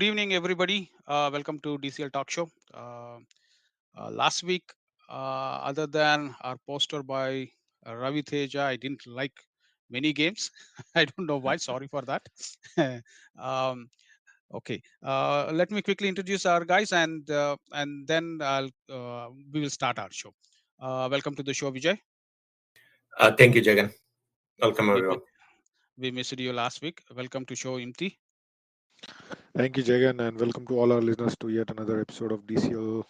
Good evening, everybody. Welcome to DCL Talk Show. Last week, other than our poster by Ravi Teja, I didn't like many games. I don't know why. Sorry for that. um, okay, let me quickly introduce our guys, and then we will start our show. Welcome to the show, VeeJay. Thank you, Jagan. Welcome, We, everyone. mi- we missed you last week. Welcome to show, Imti. Thank you, Jagan, and welcome to all our listeners to yet another episode of DCL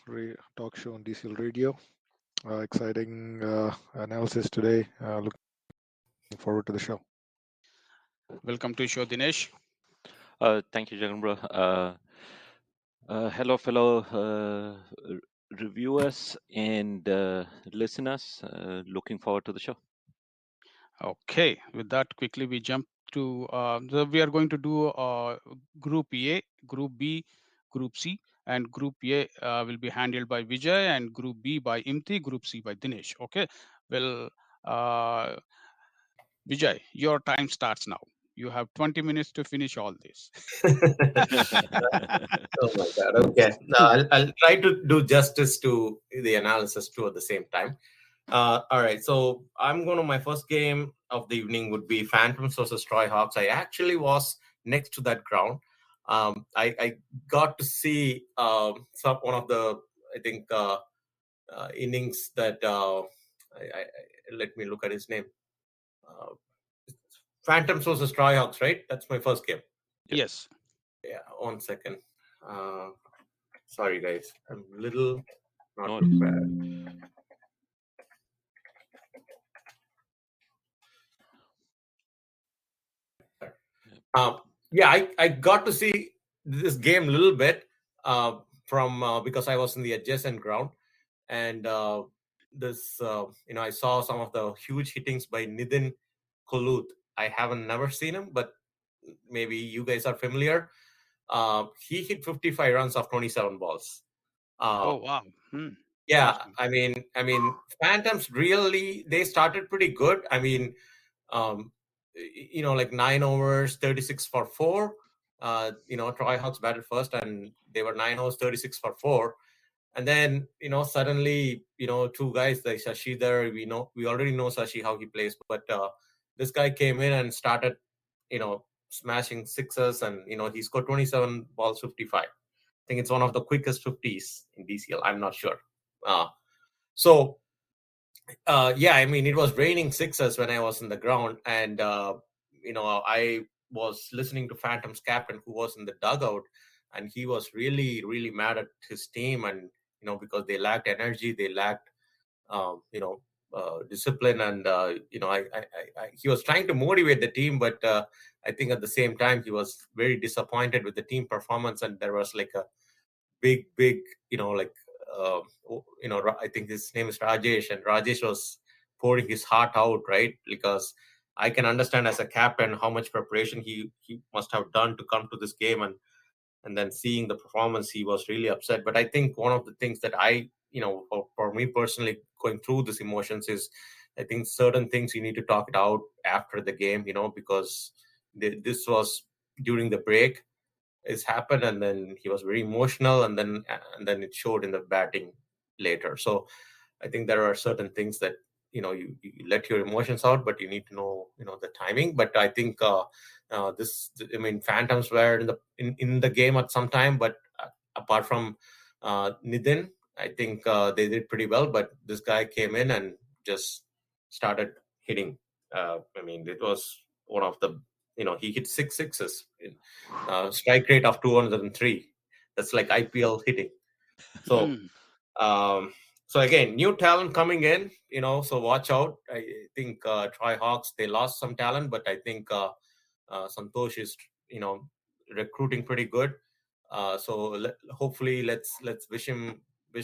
Talk Show on DCL Radio. Exciting analysis today. Looking forward to the show. Welcome to show, Dinesh. Thank you, Jagan bro. Hello, fellow reviewers and listeners. Looking forward to the show. Okay, with that, quickly we jump to we are going to do Group A, Group B, Group C, and Group A will be handled by VeeJay, and Group B by Imti, Group C by Dinesh. Okay, well, uh, VeeJay, your time starts now. You have 20 minutes to finish all this. Oh my God. Okay. No, I'll try to do justice to the analysis too at the same time. All right. So my first game of the evening would be Phantoms versus Troy Hawks. I actually was next to that ground. I got to see one of the, I think, innings that, let me look at his name. Phantoms versus Troy Hawks, right? That's my first game. Yes. Yeah, 1 second. Sorry, guys. I'm a little not No. prepared. I got to see this game a little bit from because I was in the adjacent ground, and I saw some of the huge hittings by Nitin Koluth. I haven't never seen him, but maybe you guys are familiar. He hit 55 runs off 27 balls. Oh wow. Yeah, Awesome. I mean, Phantoms really they started pretty good. I mean, like 9 overs, 36 for 4. Troy Hawks batted first, and they were 9 overs, 36 for 4. And then suddenly two guys like Shashi there. We already know Shashi how he plays, but this guy came in and started smashing sixes, and he scored 27 balls, 55. I think it's one of the quickest 50s in DCL. I'm not sure. So I mean, it was raining sixes when I was in the ground, and I was listening to Phantom's captain who was in the dugout, and he was really, really mad at his team, and because they lacked energy, they lacked discipline, and he was trying to motivate the team, but I think at the same time he was very disappointed with the team performance, and there was like a big, I think his name is Rajesh, and Rajesh was pouring his heart out, right? Because I can understand as a captain how much preparation he must have done to come to this game, and then seeing the performance, he was really upset. But I think one of the things that for me personally, going through these emotions is, I think certain things you need to talk it out after the game, because this was during the break is happened, and then he was very emotional, and then it showed in the batting later. So I think there are certain things that you let your emotions out, but you need to know the timing. But I think Phantoms were in the game at some time, but apart from Nitin, I think they did pretty well. But this guy came in and just started hitting. It was one of the he hit 6 sixes, strike rate of 203. That's like IPL hitting. So again, new talent coming in, so watch out. I think Troy Hawks, they lost some talent, but I think Santosh is recruiting pretty good. So hopefully let's wish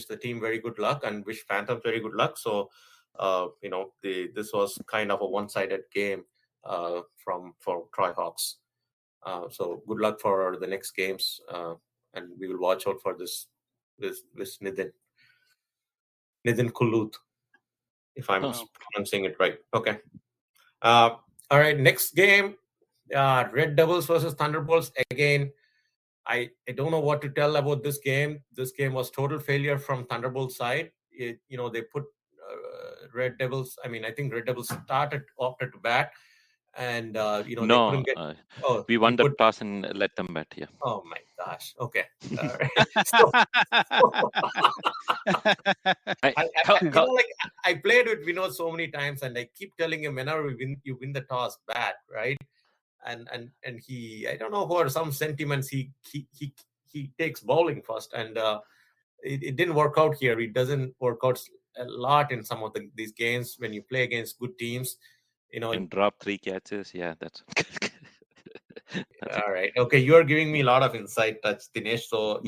the team very good luck, and wish Phantoms very good luck. So this was kind of a one-sided game for Troy Hawks. So good luck for the next games, and we will watch out for this Nitin Kuluth, if I'm pronouncing it right. Okay. All right. Next game, Red Devils versus Thunderbolts. Again, I don't know what to tell about this game. This game was total failure from Thunderbolts side. They put Red Devils. I mean, I think Red Devils opted to bat, and they No, couldn't get. Oh, we you won the put. toss and let them bet. Yeah. Oh my gosh. Okay. All right. So, I, like I played with Vinod so many times, and I keep telling him whenever you win the toss, bat, right? And he, I don't know for some sentiments, he takes bowling first, and it didn't work out here. It doesn't work out a lot in some of these games when you play against good teams. and drop 3 catches. Yeah, that's. All right. Okay, you are giving me a lot of insight, touch, Dinesh. So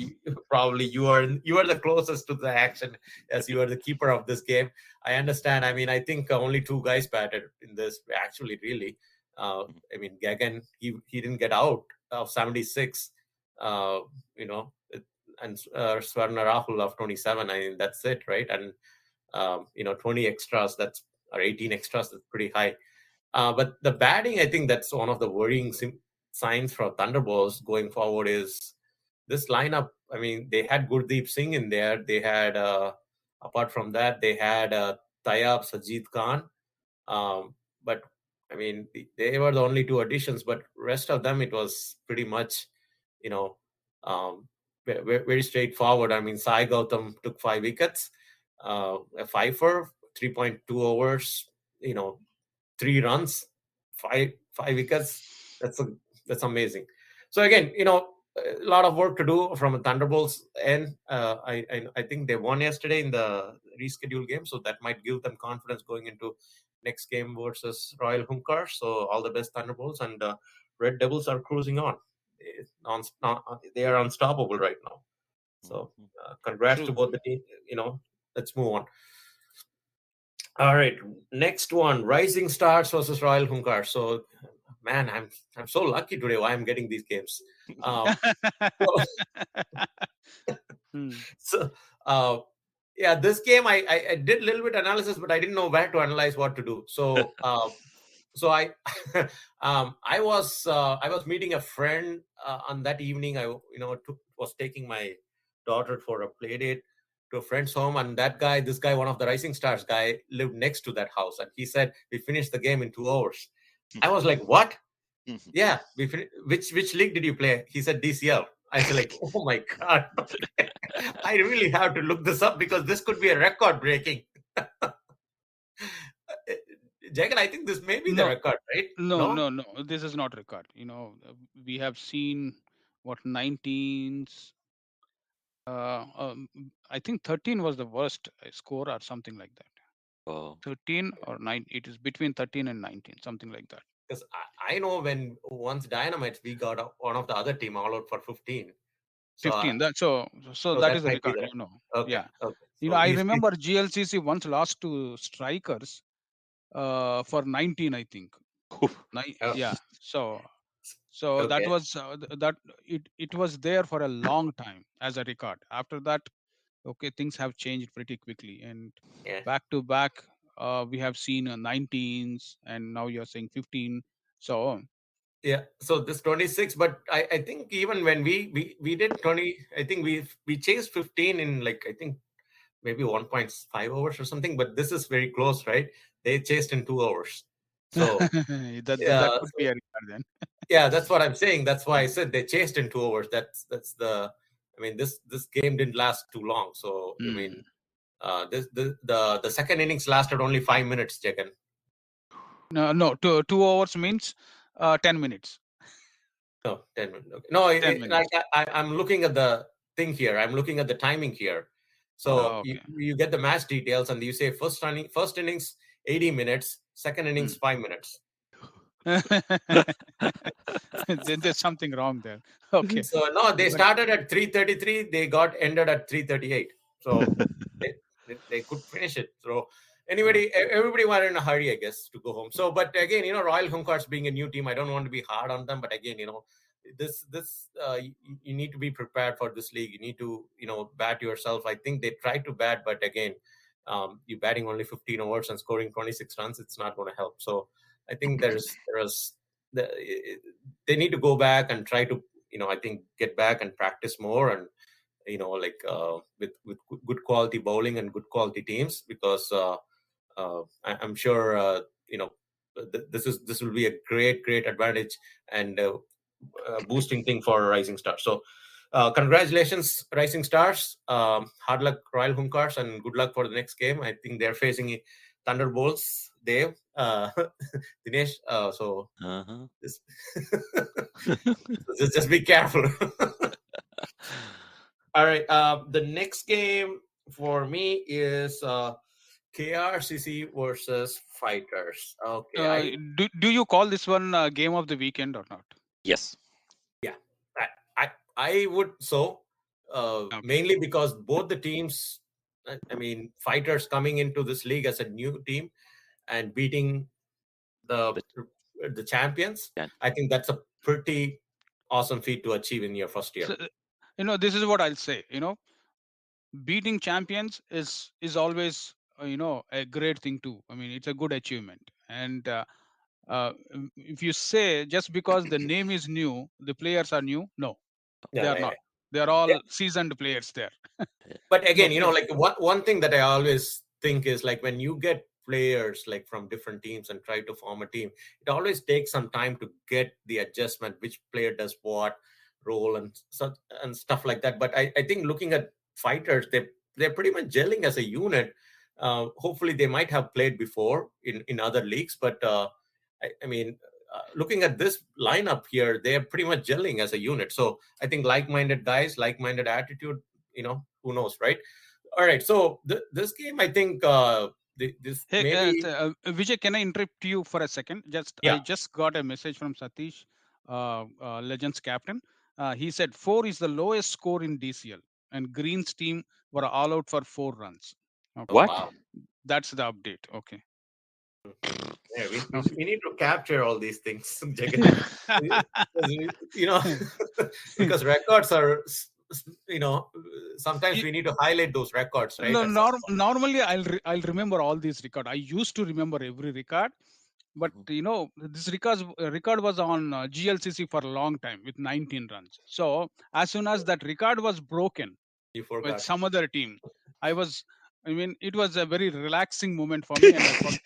probably you are the closest to the action, as you are the keeper of this game. I understand. I mean, I think only 2 guys batted in this. Actually, really. I mean, Gagan, he didn't get out of 76. And Swarna Rahul of 27. I mean, that's it, right? And 20 extras. Or 18 extras. That's pretty high. But the batting, I think that's one of the worrying signs for Thunderbolts going forward is this lineup. I mean, they had Gurdeep Singh in there. They had, apart from that, they had Tayyab Sajid Khan. But I mean, they were the only 2 additions, but rest of them, it was pretty much, very straightforward. I mean, Sai Gautam took 5 wickets, a 5-for, 3.2 overs, 3 runs, 5 wickets. That's amazing. So again, a lot of work to do from a Thunderbolts end. I think they won yesterday in the rescheduled game, so that might give them confidence going into next game versus Royal Hunkar. So all the best, Thunderbolts, and Red Devils are cruising on. They are unstoppable right now. So congrats to both the team. Let's move on. All right, next one: Rising Stars versus Royal Hunkar. So, man, I'm so lucky today. Why I'm getting these games. Yeah, this game I did a little bit analysis, but I didn't know where to analyze, what to do. So I I was meeting a friend on that evening. I was taking my daughter for a play date to a friend's home, and this guy, one of the Rising Stars guy, lived next to that house, and he said we finished the game in 2 hours. I was like, what? Yeah, which league did you play? He said DCL. I said, like, oh my God, I really have to look this up because this could be a record breaking. Jagan, I think this may be the record, right? No. This is not record. We have seen what 19s. I think 13 was the worst score or something like that. Oh. 13 or 9. It is between 13 and 19, something like that. Because I know when once Dynamite, we got one of the other team all out for 15. 15. That is the record. Okay. Yeah. Okay. I remember GLCC once lost to Strikers for 19, I think. Yeah. So okay. That was it was there for a long time as a record. After that, okay, things have changed pretty quickly, and back to back, we have seen 19s, and now you're saying 15. So yeah, so this 26, but I think even when we did 20, I think we chased 15 in, like, I think maybe 1.5 hours or something, but this is very close, right? They chased in 2 hours. So that could be a record then. Yeah, that's what I'm saying. That's why I said they chased in 2 hours. That's the. I mean, this game didn't last too long. So I mean, the second innings lasted only 5 minutes, Jagan. No, 2 hours means 10 minutes. No, 10 minutes. Okay. No, 10 minutes. I'm looking at the thing here. I'm looking at the timing here. So you get the match details, and you say first innings 80 minutes, second innings 5 minutes. There's something wrong there. Okay. So no, they started at 3:33. They got ended at 3:38. So they could finish it. So anybody, everybody were in a hurry, I guess, to go home. So, but again, Royal Hunkars being a new team, I don't want to be hard on them. But again, this you need to be prepared for this league. You need to bat yourself. I think they tried to bat, but again, you batting only 15 overs and scoring 26 runs, it's not going to help. So I think they need to go back and try to I think get back and practice more, and with good quality bowling and good quality teams, because I'm sure this will be a great advantage and boosting thing for Rising Stars. So congratulations, Rising Stars. Hard luck, Royal Hunkars, and good luck for the next game. I think they're facing Thunderbolts, Dave, Dinesh. So Uh-huh. just, just be careful. All right. The next game for me is KRCC versus Fighters. Okay. Do you call this one game of the weekend or not? Yes. Yeah, I would so Okay. mainly because both the teams, I mean, Fighters coming into this league as a new team and beating the the champions. Yeah. I think that's a pretty awesome feat to achieve in your first year. So, this is what I'll say. Beating champions is always a great thing too. I mean, it's a good achievement. And if you say just because the name is new, the players are new, no, Yeah, they are yeah, not. They are all seasoned players there. but again, No. like one thing that I always think is, like, when you get players like from different teams and try to form a team, it always takes some time to get the adjustment, which player does what role and such and stuff like that. But I think looking at Fighters, they're pretty much gelling as a unit. Hopefully they might have played before in other leagues, but I mean, looking at this lineup here, they're pretty much gelling as a unit. So I think like-minded guys, like-minded attitude, who knows, right? All right, so this game, I think this Hey, maybe. Vijay, can I interrupt you for a second? Yeah. I just got a message from Satish, Legends captain. He said 4 is the lowest score in DCL, and Green's team were all out for 4 runs. Okay, What? Wow. that's the update. Okay. Yeah, Okay. we need to capture all these things, Jagan. you know because records are, sometimes You- we need to highlight those records, right? no, At some point. normally I'll remember all these record. I used to remember every record, but this record was on GLCC for a long time with 19 runs. So as soon as that record was broken You with forgot. some other team, I was, I mean, it was a very relaxing moment for me, and I forgot.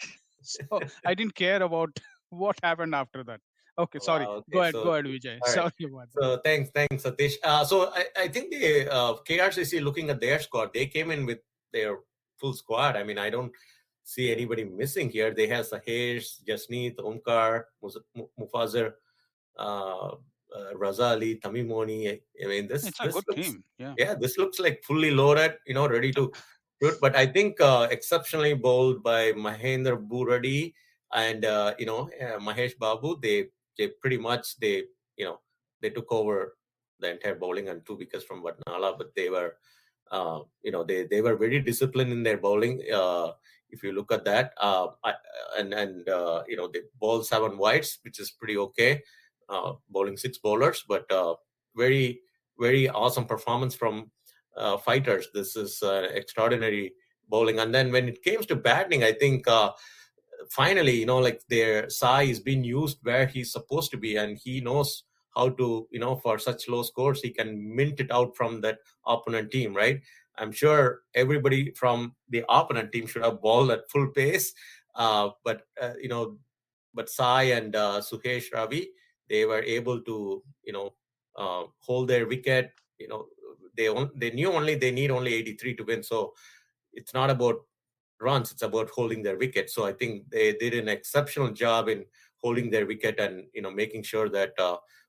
So I didn't care about what happened after that. Okay, sorry. Wow. Go Okay. ahead, So, go ahead, Vijay. all right. Sorry about that. So thanks, Satish. So I think the KRCC, looking at their squad, they came in with their full squad. I mean, I don't see anybody missing here. They have Sahesh, Jasneet, Omkar, Mufazir, Raza Ali, Tamimoni. I mean, It's a this good looks, team. Yeah. yeah, this looks like fully loaded, ready to shoot. But I think exceptionally bowled by Mahendra Buradi and Mahesh Babu. They pretty much they took over the entire bowling, and 2 wickets from Vatnala. But they were they were very disciplined in their bowling. If you look at that, they bowled 7 wides, which is pretty okay. Bowling 6 bowlers, but very very awesome performance from Fighters. This is extraordinary bowling. And then when it came to batting, I think finally, like, their Sai is being used where he's supposed to be, and he knows how to, for such low scores, he can mint it out from that opponent team, right? I'm sure everybody from the opponent team should have balled at full pace, but Sai and Sukesh Ravi, they were able to, hold their wicket. They knew they need only 83 to win, so it's not about runs, it's about holding their wicket. So I think they did an exceptional job in holding their wicket and making sure that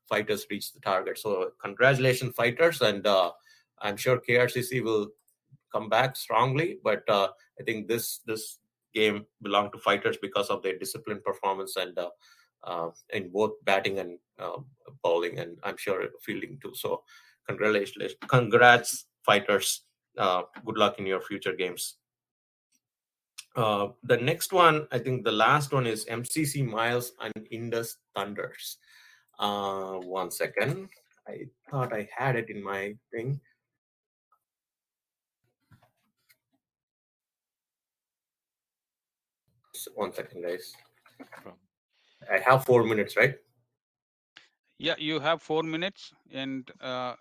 Fighters reach the target. So congratulations, Fighters, and I'm sure KRCC will come back strongly, but I think this game belonged to Fighters because of their disciplined performance and in both batting and bowling, and I'm sure fielding too. So congrats, Fighters. Good luck in your future games. The next one, I think the last one, is MCC Miles and Indus Thunders. 1 second. I thought I had it in my thing. 1 second, guys. I have 4 minutes, right? Yeah, you have 4 minutes, and Yeah,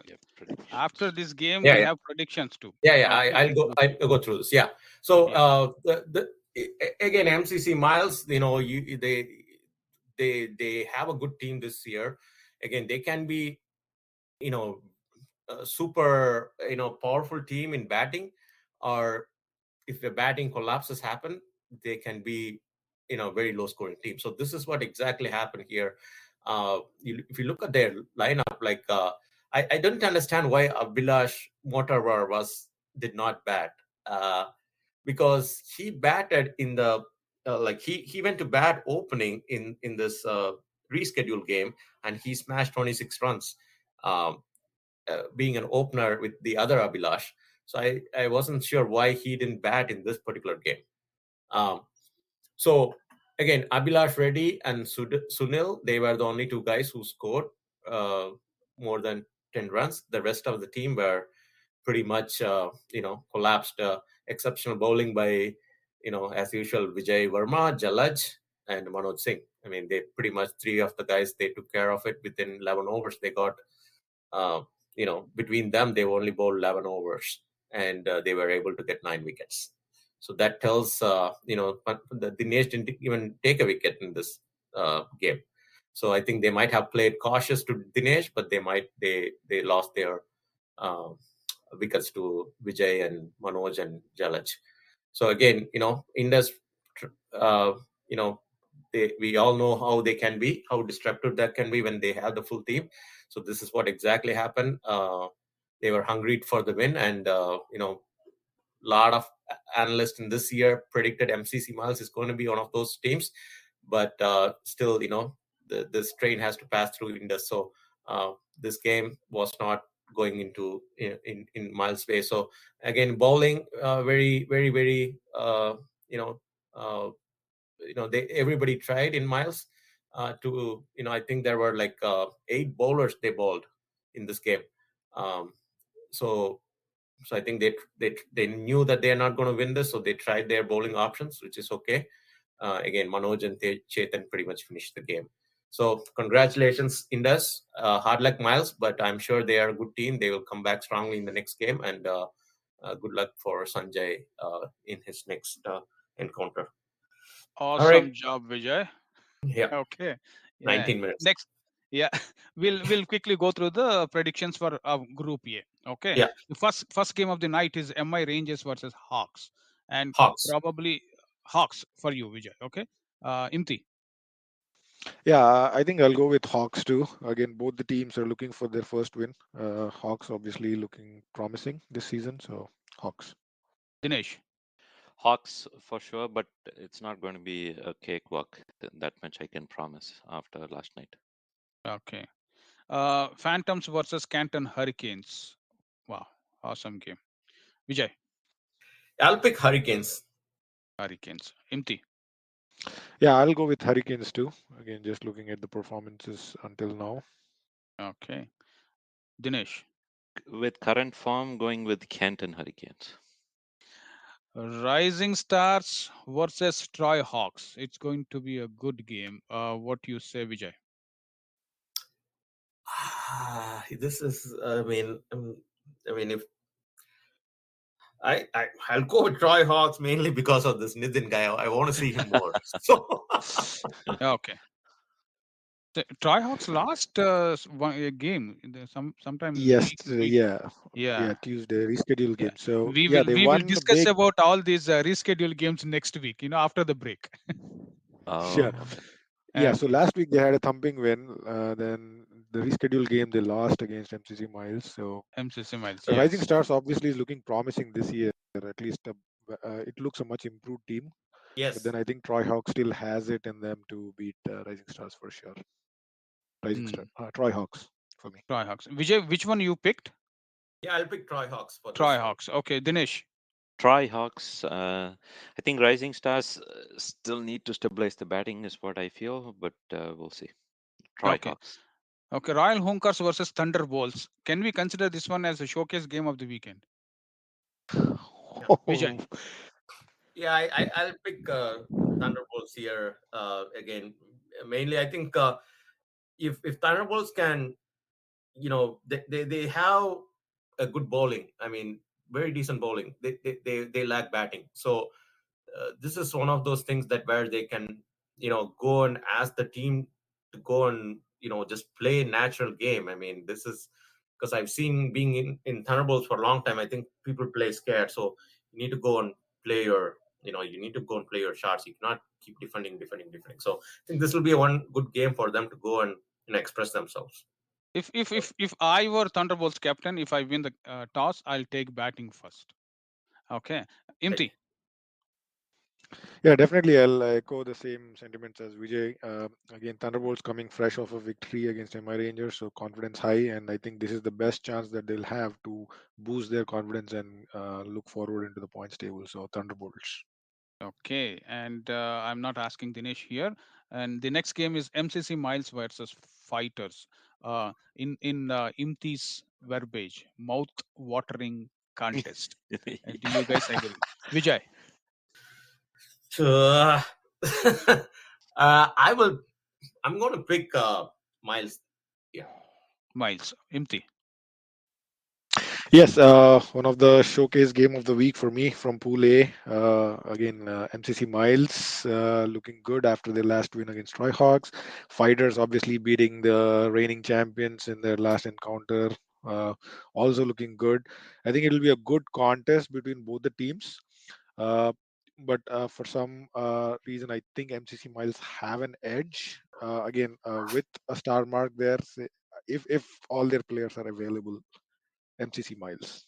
after predictions. this game, Yeah, we yeah, have predictions too. yeah. Okay. I'll go through this. Yeah. So Yeah. again, MCC Miles, they have a good team this year. Again, they can be, you know a super, powerful team in batting, or if the batting collapses happen, they can be, very low scoring team. So this is what exactly happened here. If you look at their lineup, like, I don't understand why Abhilash Motorwar did not bat, uh, because he batted in the, like, he went to bat opening in this rescheduled game, and he smashed 26 runs, um, being an opener with the other Abhilash. So I wasn't sure why he didn't bat in this particular game. Um, so again, Abhilash Reddy and Sunil, they were the only two guys who scored uh, more than 10 runs. The rest of the team were pretty much, collapsed. Exceptional bowling by, as usual, VeeJay Verma, Jalaj, and Manoj Singh. I mean, they pretty much, three of the guys, they took care of it within 11 overs. They got, uh, between them, they only bowled 11 overs, and they were able to get 9 wickets. So that tells, the Dinesh didn't even take a wicket in this game. So I think they might have played cautious to Dinesh, but they lost their uh, wickets to VeeJay and Manoj and Jalaj. So again, Indus, uh, you know, we all know how they can be, how disruptive that can be when they have the full team. So this is what exactly happened. They were hungry for the win, and lot of analysts in this year predicted MCC Miles is going to be one of those teams, but still, this train has to pass through Indus. So this game was not going into in Miles' way. So again, bowling, very, very, very, you know, uh, they everybody tried in Miles to, I think there were like 8 bowlers they bowled in this game. Um, so I think they knew that they are not going to win this, so they tried their bowling options, which is okay. Again, Manoj and Chetan pretty much finished the game. So congratulations, Indus. Hard luck, Miles, but I'm sure they are a good team. They will come back strongly in the next game, and good luck for Sanjay in his next encounter. All right. Awesome job, Vijay. Yeah, Okay. Yeah. 19 minutes. Next. Yeah. We'll quickly go through the predictions for Group A. Okay. Yeah, The first game of the night is MI Rangers versus Hawks, and Hawks. probably Hawks for you, Vijay. Okay. Imti. Yeah, I think I'll go with Hawks too. Again, both the teams are looking for their first win. Hawks obviously looking promising this season, so Hawks. Dinesh. Hawks for sure, but it's not going to be a cakewalk. That much I can promise after last night. Okay. Phantoms versus Canton Hurricanes. Wow. Awesome game. Vijay. I'll pick Hurricanes. Hurricanes. Imti. Yeah, I'll go with Hurricanes too. Again, just looking at the performances until now. Okay. Dinesh. With current form, going with Canton Hurricanes. Rising Stars versus Troy Hawks. It's going to be a good game. What you say, Vijay? This is, I mean, if I'll go with Troy Hawks mainly because of this Nitin guy. I want to see him more. So Okay. Troy Hawks lost one game sometime Yes, week. yeah, Yeah, Tuesday rescheduled yeah. game. So We yeah, will they we will won discuss big. about all these rescheduled games next week. After the break. Sure. Oh, Yeah, so Okay. last week they had a thumping win. Then the rescheduled game they lost against MCC Miles. So MCC Miles. Rising Yes. Stars obviously is looking promising this year. At least it looks a much improved team. But yes, then I think Troy Hawks still has it in them to beat Rising Stars for sure. Rising Star, Hmm. Troy Hawks for me. Troy Hawks. Vijay, which one you picked? yeah, I'll pick Troy Hawks for Troy this one. Hawks. Okay, Dinesh. Troy Hawks. I think Rising Stars still need to stabilize the batting, is what I feel, but we'll see. Troy Okay. Hawks. Okay. Royal Hunkers versus Thunderbolts. Can we consider this one as a showcase game of the weekend? Yeah, Vijay. yeah, I'll pick Thunderbolts here again. Mainly, I think. if Thunderbolts can, they have a good bowling. I mean, very decent bowling. They lack batting. So this is one of those things that where they can, go and ask the team to go and, just play a natural game. I mean, this is because I've seen being in Thunderbolts for a long time. I think people play scared. So you need to go and play your, you need to go and play your shots. You cannot keep defending. So I think this will be a one good game for them to go and, express themselves. If I were Thunderbolts captain, if I win the toss, I'll take batting first. Okay, Right. Imti. Yeah, definitely. I'll echo the same sentiments as VeeJay. Again, Thunderbolts coming fresh off a victory against MI Rangers, so confidence high, and I think this is the best chance that they'll have to boost their confidence and look forward into the points table. So Thunderbolts. Okay, and I'm not asking Dinesh here. And the next game is MCC Miles versus Fighters. In Imti's verbiage, mouth-watering contest. Do you guys agree? Vijay, So, I will. I'm going to pick Miles. Yeah. Miles, Imti. Yes, one of the showcase game of the week for me from Pool A. Again, MCC Miles looking good after their last win against Troy Hawks. Fighters obviously beating the reigning champions in their last encounter. Uh, Also looking good. I think it'll be a good contest between both the teams. Uh, but for some reason, I think MCC Miles have an edge. Again, with a star mark there, if all their players are available. MCC Miles.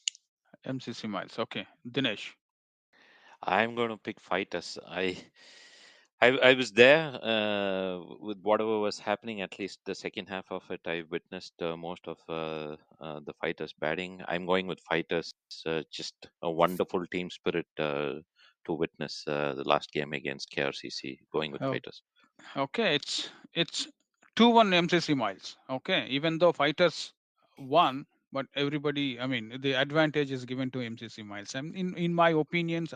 MCC Miles. Okay, Dinesh. I'm going to pick Fighters. I was there with whatever was happening. At least the second half of it, I witnessed most of the Fighters batting. I'm going with Fighters. Just a wonderful team spirit to witness the last game against KRCC. Going with Oh, Fighters. okay, it's 2-1 MCC Miles. Okay, even though Fighters won, but everybody, I mean, the advantage is given to MCC Miles. And in my opinions,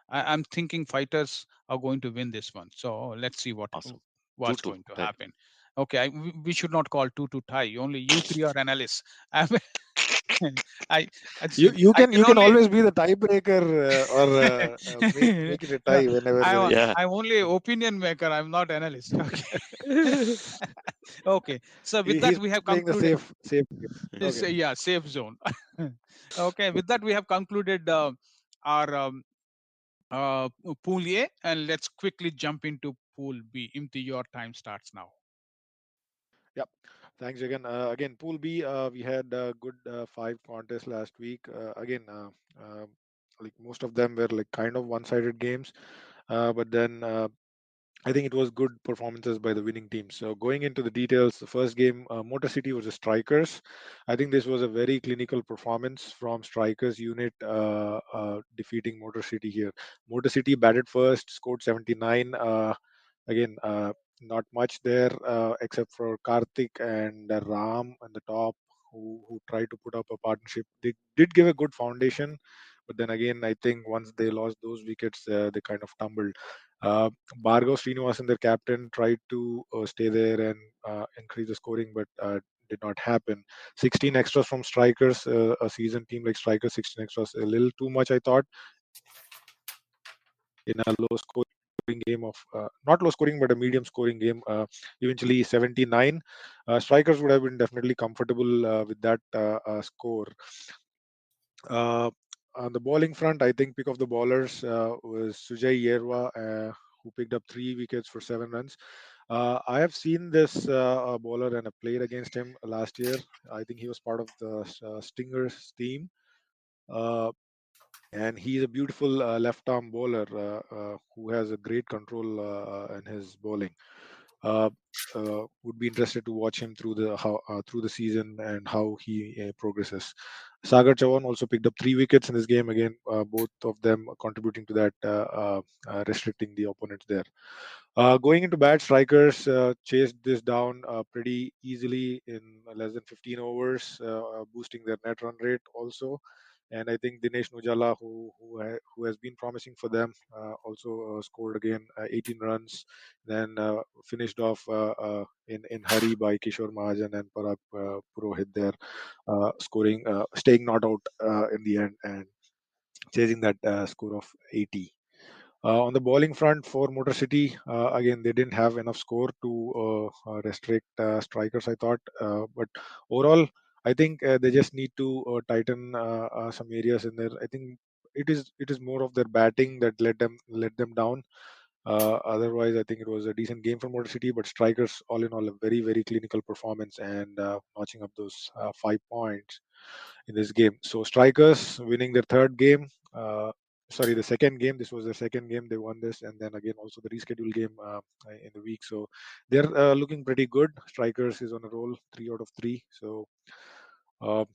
I'm thinking Fighters are going to win this one. So let's see Awesome. what's 2-2 going to tie. happen. Okay, we should not call 2 to tie. Only you three are analysts. I I can You can only always be the tiebreaker or make it a tie whenever there is. Yeah. I'm only opinion maker. I'm not analyst. Okay. Okay. So with that He's we have playing the concluded. safe game. Okay. Yeah, safe zone. Okay. With that we have concluded our pool A, and let's quickly jump into pool B. Imti, your time starts now. Yep. Thanks again. Again, Pool B, we had a good five contests last week. Like most of them were like kind of one-sided games, but then I think it was good performances by the winning team. So going into the details, the first game, Motor City was the Strikers. I think this was a very clinical performance from Strikers unit defeating Motor City here. Motor City batted first, scored 79. Again, not much there except for Karthik and Ram on the top, who tried to put up a partnership. They did give a good foundation, but then again, I think once they lost those wickets, they kind of tumbled. Uh, Bhargav Srinivasan, their captain, tried to stay there and increase the scoring, but did not happen. 16 extras from strikers, a seasoned team like strikers, 16 extras, a little too much, I thought, in a low scoring game of not low scoring but a medium scoring game. Eventually 79. Strikers would have been definitely comfortable with that score. Uh, on the bowling front, I think pick of the bowlers was Sujay Yerwa, who picked up 3 wickets for 7 runs. I have seen this bowler and I played against him last year. I think he was part of the Stingers team. Uh, and he's a beautiful left arm bowler who has a great control in his bowling. Uh, would be interested to watch him through the season and how he progresses. Sagar Chavan also picked up 3 wickets in this game again, both of them contributing to that, restricting the opponents there. Going into bad, strikers chased this down pretty easily in less than 15 overs, boosting their net run rate also. and I think Dinesh Nujala, who has been promising for them, also scored again 18 runs. Then finished off in hurry by Kishore Mahajan and Parag Purohit there, scoring, staying not out in the end and chasing that score of 80. On the bowling front for Motor City, again they didn't have enough score to restrict strikers, I thought. But overall, I think they just need to tighten some areas in there. I think it is more of their batting that let them down. Otherwise, I think it was a decent game for Motor City, but strikers, all in all, a very very clinical performance and notching up those 5 points in this game. So strikers winning their third game. Sorry, the second game. This was the second game they won this, and then again also the rescheduled game in the week. So they're looking pretty good. Strikers is on a roll, 3 out of 3. So uh,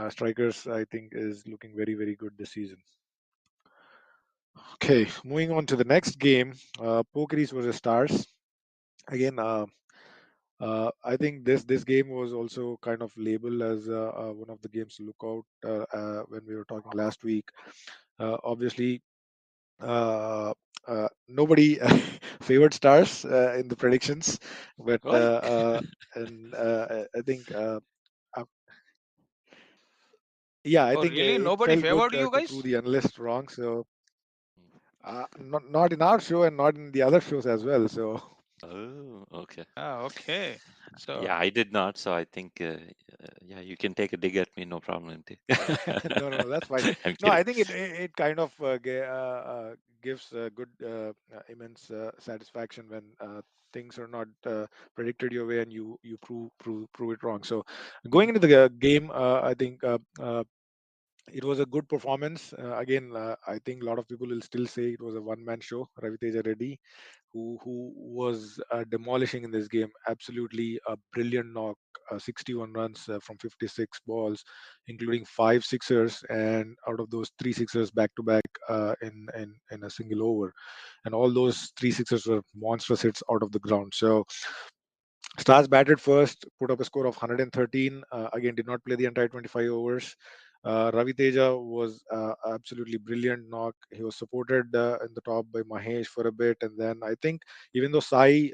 strikers, I think, is looking very very good this season. Okay, moving on to the next game, Pokeries versus Stars. Again, I think this game was also kind of labeled as one of the games to look out when we were talking last week. Obviously, uh, nobody favored Stars in the predictions, but Really? and I think yeah, I Oh, think really? it Nobody felt good favored you to prove guys? the analyst wrong. So not in our show and not in the other shows as well. So Oh, okay. Ah, okay. So, Yeah, I did not, so I think, yeah, you can take a dig at me, no problem, MT. no, that's fine. I'm No, I kidding. think it kind of gives good immense satisfaction when things are not predicted your way and you prove it wrong. So going Mhm. into the game, I think it was a good performance. Again, I think a lot of people will still say it was a one-man show. Raviteja Reddy, who was demolishing in this game, absolutely a brilliant knock, 61 runs from 56 balls, including 5 sixers, and out of those 3 sixers back to back in a single over, and all those 3 sixers were monstrous hits out of the ground. So Stars batted first, put up a score of 113. Again, did not play the entire 25 overs. Ravi Teja was absolutely brilliant knock. He was supported in the top by Mahesh for a bit, and then I think even though Sai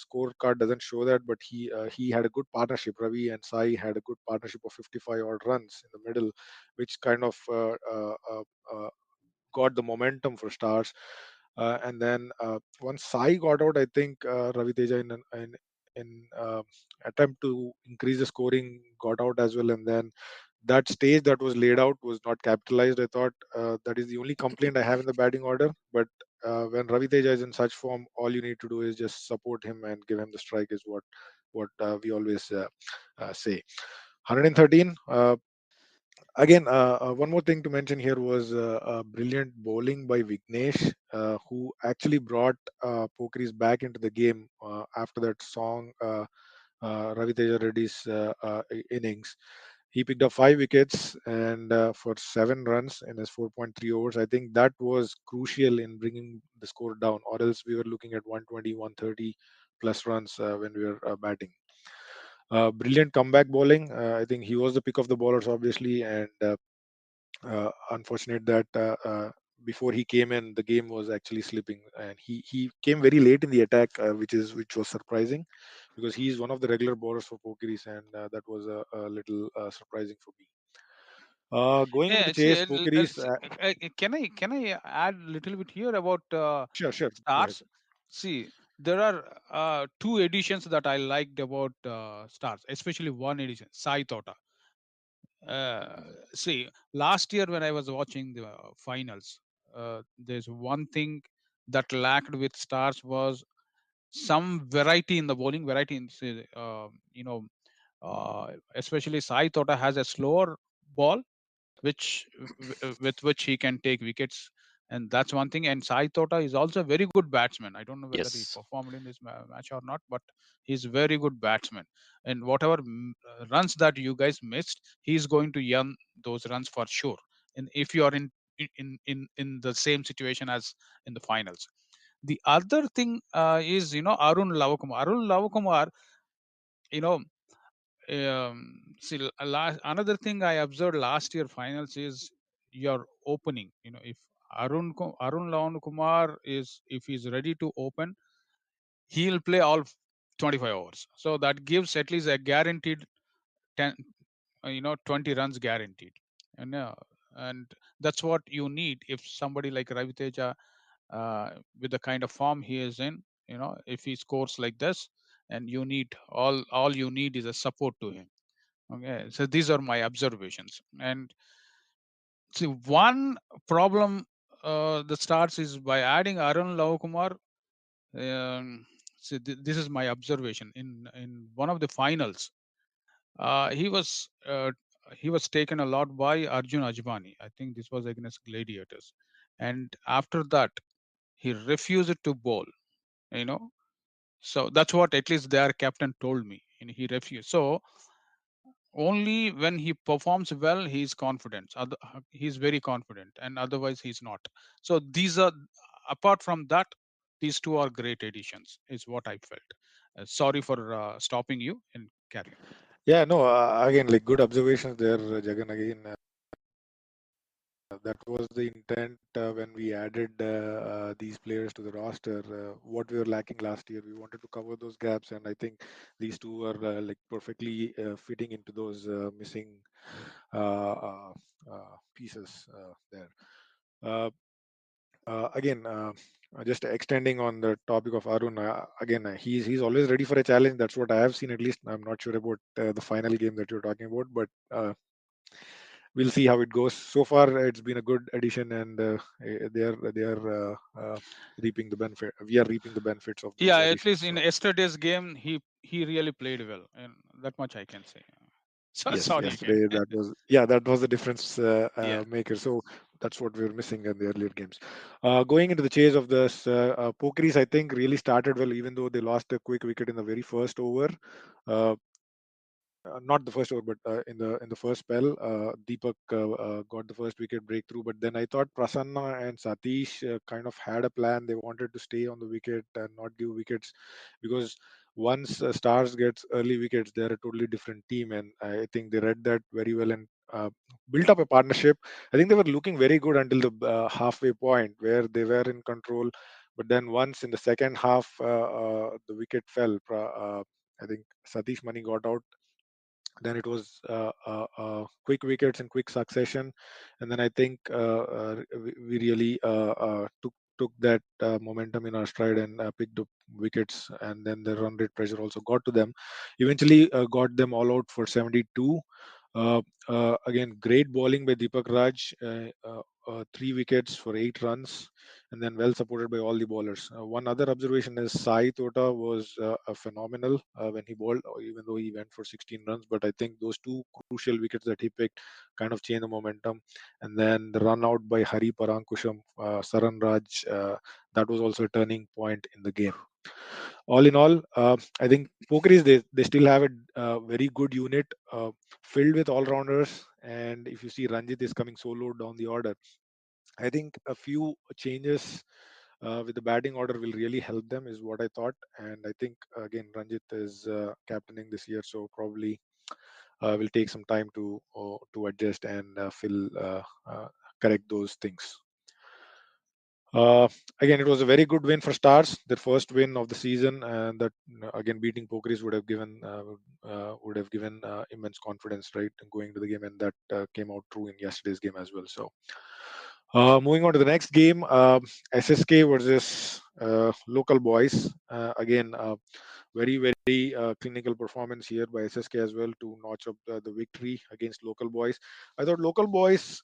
scorecard doesn't show that, but he had a good partnership. Ravi and Sai had a good partnership of 55 odd runs in the middle, which kind of uh, got the momentum for Stars. And then once Sai got out, I think Ravi Teja in attempt to increase the scoring got out as well. And then that stage that was laid out was not capitalized. I thought that is the only complaint I have in the batting order. But when Ravi Teja is in such form, all you need to do is just support him and give him the strike. Is what we always say. 113. Again, one more thing to mention here was brilliant bowling by Vignesh, who actually brought Pokeries back into the game after that song, Ravi Teja Reddy's innings. He picked up 5 wickets and for 7 runs in his 4.3 overs. I think that was crucial in bringing the score down, or else we were looking at 120, 130 plus runs when we were batting. Brilliant comeback bowling. I think he was the pick of the bowlers, obviously, and unfortunate that before he came in, the game was actually slipping, and he came very late in the attack, which was surprising, because he's one of the regular bowlers for Pokeries, and that was a little surprising for me. Going into the yeah, see, chase, Pokeries. can I add a little bit here about Sure, go ahead. Stars? See, there are two editions that I liked about Stars, especially one edition, Sai Tota. Uh, See, last year when I was watching the finals, there's one thing that lacked with Stars was some variety in the bowling, variety in say, especially Sai Tota has a slower ball which with which he can take wickets, and that's one thing. And Sai Tota is also a very good batsman. I don't know whether he Yes. performed in this match or not, but he's very good batsman. And whatever runs that you guys missed, he's going to earn those runs for sure. And if you are in the same situation as in the finals, the other thing is Arun Lavakumar. Arun Lavakumar, you know Another thing I observed last year finals is your opening. If Arun Lawan Kumar is if he's ready to open, he'll play all 25 hours. So that gives at least a guaranteed 10, 20 runs guaranteed. And and that's what you need if somebody like Raviteja, with the kind of form he is in, if he scores like this, and you need all you need is a support to him. Okay, so these are my observations. And see, one problem that starts is by adding Arun Lavakumar. Um, this is my observation in one of the finals. He was taken a lot by Arjun Ajbani. I think this was against Gladiators, and after that he refused to bowl. You know, so that's what at least their captain told me, and he refused. So only when he performs well he's confident. He's very confident, and otherwise he's not. So these are, apart from that, these two are great additions is what I felt. Sorry for stopping you, and carry on. Yeah, no, again, like good observations there, Jagan. Again, that was the intent when we added these players to the roster. What we were lacking last year, we wanted to cover those gaps, and I think these two are like perfectly fitting into those missing pieces there. Uh, Again, just extending on the topic of Arun, again, he's always ready for a challenge. That's what I have seen, at least. I'm not sure about the final game that you're talking about, but we'll see how it goes. So far, it's been a good addition, and they are reaping the benefit. We are reaping the benefits of Yeah, those at additions. least in So yesterday's game, he really played well, and that much I can say. So yes, sorry again. yesterday that was the difference Yeah. maker. So that's what we were missing in the earlier games. Going into the chase of this, Pokeries, I think really started well, even though they lost a quick wicket in the very first over. Uh, Not the first over, but in the first spell, Deepak got the first wicket breakthrough. But then I thought Prasanna and Satish kind of had a plan. They wanted to stay on the wicket and not give wickets, because once Stars gets early wickets, they're a totally different team, and I think they read that very well and built up a partnership. I think they were looking very good until the halfway point where they were in control. But then once in the second half, the wicket fell. I think Satish Mani got out. Then it was quick wickets in quick succession, and then I think we really took that momentum in our stride and picked up wickets, and then the run rate pressure also got to them. Eventually, got them all out for 72. Again, great bowling by Deepak Raj. 3 wickets for 8 runs, and then well supported by all the bowlers. One other observation is Sai Tota was a phenomenal when he bowled, even though he went for 16 runs. But I think those two crucial wickets that he picked kind of changed the momentum. And then the run out by Hari Parankusham, Saran Raj, that was also a turning point in the game. All in all, I think Pokeries, they still have a very good unit filled with all rounders. And if you see Ranjit is coming so low down the order, I think a few changes with the batting order will really help them, is what I thought. And I think again Ranjit is captaining this year, so probably will take some time to adjust and correct those things. Uh, Again, it was a very good win for Stars, their first win of the season, and that again beating Pokeries would have given immense confidence, right, in going to the game, and that came out true in yesterday's game as well. So, moving on to the next game, SSK versus local boys. Again, very very clinical performance here by SSK as well to notch up the victory against local boys. I thought local boys,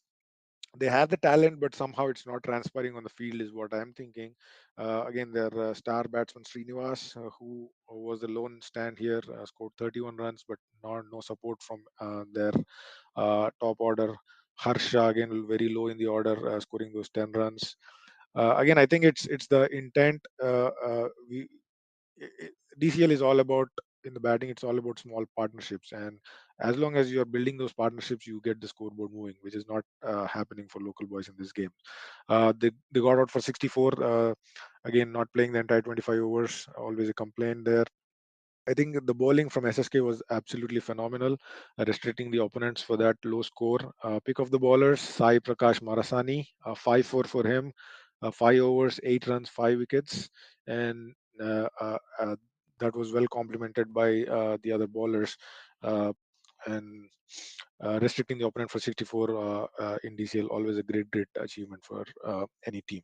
they have the talent, but somehow it's not transpiring on the field, is what I'm thinking. Again, their star batsman Srinivas, who was the lone stand here, scored 31 runs, but no support from their top order. Harsha again very low in the order, scoring those 10 runs. Again, I think it's the intent. DCL is all about, in the batting, it's all about small partnerships, and as long as you are building those partnerships, you get the scoreboard moving, which is not happening for local boys in this game. They got out for 64. Again, not playing the entire 25 overs, always a complaint there. I think the bowling from SSK was absolutely phenomenal, restricting the opponents for that low score. Pick of the bowlers: Sai Prakash Marasani, 5-4 for him, 5 overs, 8 runs, 5 wickets, and that was well complemented by the other bowlers, uh, and restricting the opponent for 64 in DCL. Always a great achievement for any team.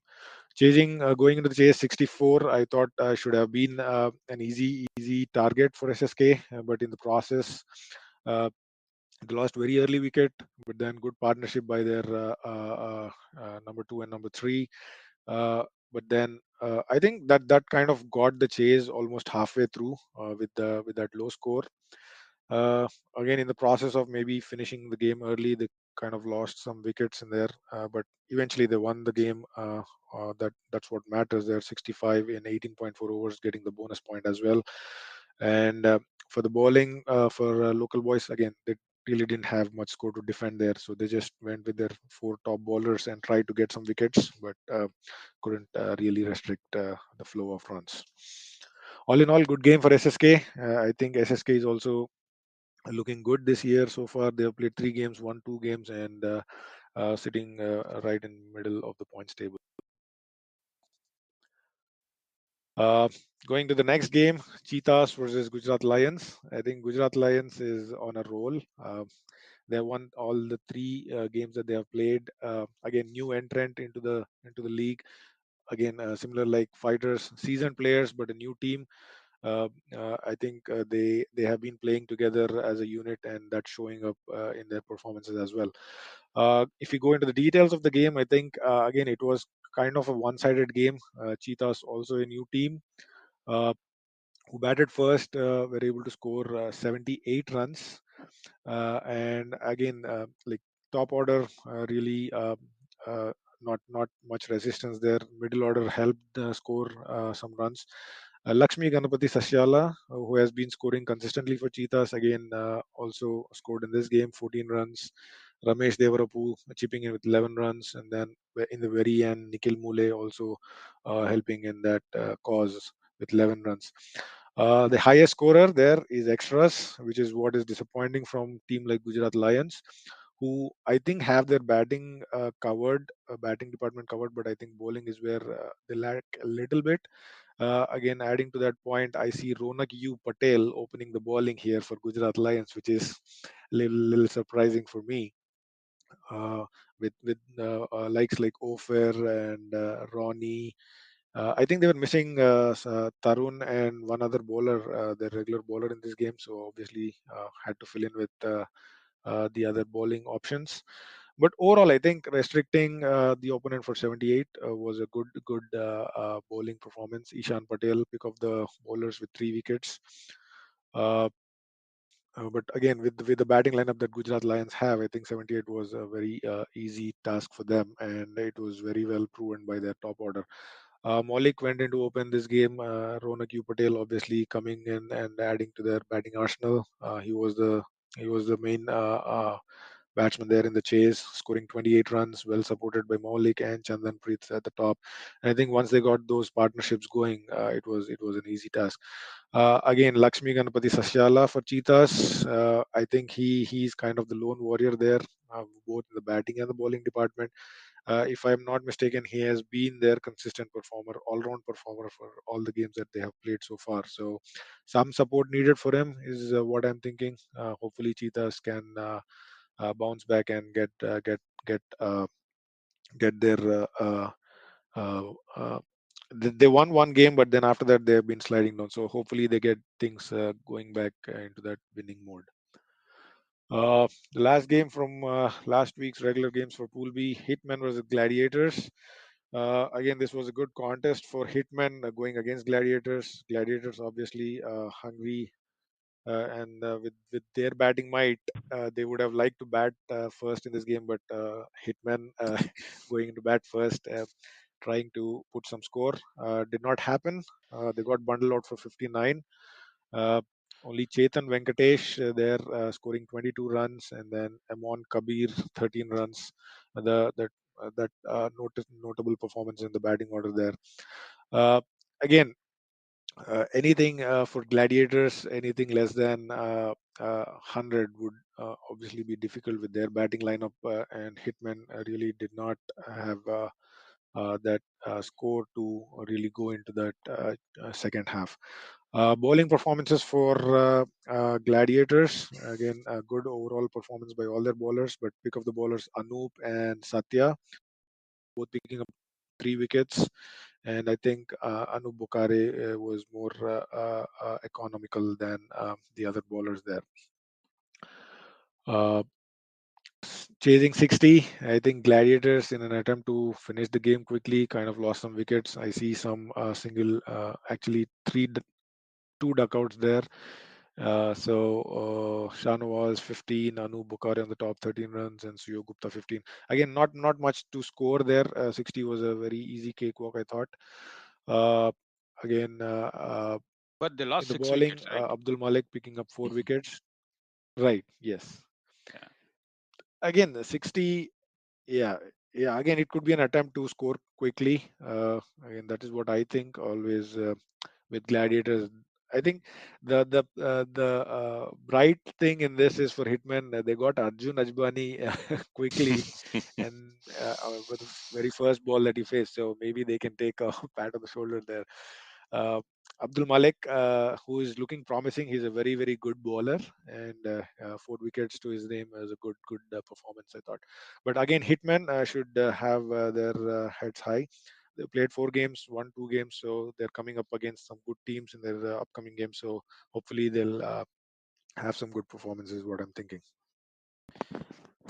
Going into the chase 64, I thought should have been an easy target for SSK, but in the process, uh, they lost very early wicket. But then good partnership by their number two and number three. But then I think that kind of got the chase almost halfway through with that low score. Uh, Again, in the process of maybe finishing the game early, they kind of lost some wickets in there, but eventually they won the game. That's what matters. They're 65 in 18.4 overs, getting the bonus point as well. And for the bowling, for local boys, again, they really didn't have much score to defend there, so they just went with their four top bowlers and tried to get some wickets, but couldn't really restrict the flow of runs. All in all, good game for SSK. I think SSK is also looking good this year so far. They have played 3 games, won 2 games, and sitting right in middle of the points table. Uh, Going to the next game, Cheetahs versus Gujarat Lions. I think Gujarat Lions is on a roll. They have won all the 3 games that they have played. Again, new entrant into the league. Again, similar like fighters, seasoned players, but a new team. I think they have been playing together as a unit, and that's showing up in their performances as well. If we go into the details of the game, I think again it was kind of a one-sided game. Cheetahs also a new team. Uh, who batted first were able to score 78 runs, and again like top order really uh, not much resistance there. Middle order helped score some runs. Lakshmi Ganapati Sasyala, who has been scoring consistently for Cheetahs, again also scored in this game 14 runs. Ramesh Devarapu chipping in with 11 runs, and then in the very end, Nikhil Mule also helping in that cause with 11 runs. The highest scorer there is extras, which is what is disappointing from team like Gujarat Lions, who I think have their batting department covered, but I think bowling is where they lack a little bit. Again, adding to that point, I see Ronak U Patel opening the bowling here for Gujarat Lions, which is little surprising for me. Uh, with likes like Ofer and Ronnie, I think they were missing Tarun and one other bowler, their regular bowler in this game. So obviously had to fill in with the other bowling options. But overall, I think restricting the opponent for 78 was a good bowling performance. Ishan Patel pick of the bowlers with 3 wickets. Uh, but again, with the batting lineup that Gujarat Lions have, I think 78 was a very easy task for them, and it was very well proven by their top order. Maulik went in to open this game. Ronak U Patel obviously coming in and adding to their batting arsenal. He was the main batsman there in the chase, scoring 28 runs, well supported by Maulik and Chandan Preet at the top. And I think once they got those partnerships going, it was an easy task. Again, Lakshmi Ganapati Sasyala for Cheetahs. I think he's kind of the lone warrior there, both in the batting and the bowling department. If I'm not mistaken, he has been their consistent performer, all-round performer for all the games that they have played so far. So, some support needed for him is what I'm thinking. Hopefully, Cheetahs can bounce back and get their. Uh, uh, they won one game, but then after that they have been sliding down. So hopefully they get things going back into that winning mode. The last game from last week's regular games for Pool B, Hitmen versus Gladiators. Again, this was a good contest for Hitmen going against Gladiators. Gladiators obviously hungry, and with their batting might, they would have liked to bat first in this game, but Hitmen going into bat first, trying to put some score, did not happen. They got bundled out for 59. Uh, Only Chetan Venkatesh there scoring 22 runs, and then Amon Kabir 13 runs. That notable performance in the batting order there. Again, Anything for gladiators, anything less than 100 would obviously be difficult with their batting lineup, and Hitman really did not have that score to really go into that second half. Bowling performances for Gladiators, again, a good overall performance by all their bowlers, but pick of the bowlers Anup and Satya, both picking up 3 wickets. And I think Anup Bukhare was more economical than the other bowlers there. Uh, Chasing 60, I think Gladiators, in an attempt to finish the game quickly, kind of lost some wickets. I see some actually two duckouts there. Shan was 15, Anu Bukhari on the top 13 runs, and Suyo Gupta 15. Again, not much to score there. 60 was a very easy cakewalk, I thought. Uh, again, But they in lost the six bowling, wickets, right? Abdul Malik picking up 4 wickets. Right, yes. Yeah. Again, 60, yeah, yeah. Again, it could be an attempt to score quickly. Again, that is what I think always with Gladiators. I think the bright thing in this is for Hitman. They got Arjun Ajbani quickly, and with the very first ball that he faced. So maybe they can take a pat on the shoulder there. Uh, Abdul Malik, who is looking promising, he's a very good bowler, and 4 wickets to his name is a good performance, I thought. But again, Hitman should have their heads high. They played 4 games, won 2 games, so they're coming up against some good teams in their upcoming games. So hopefully they'll have some good performances. What I'm thinking.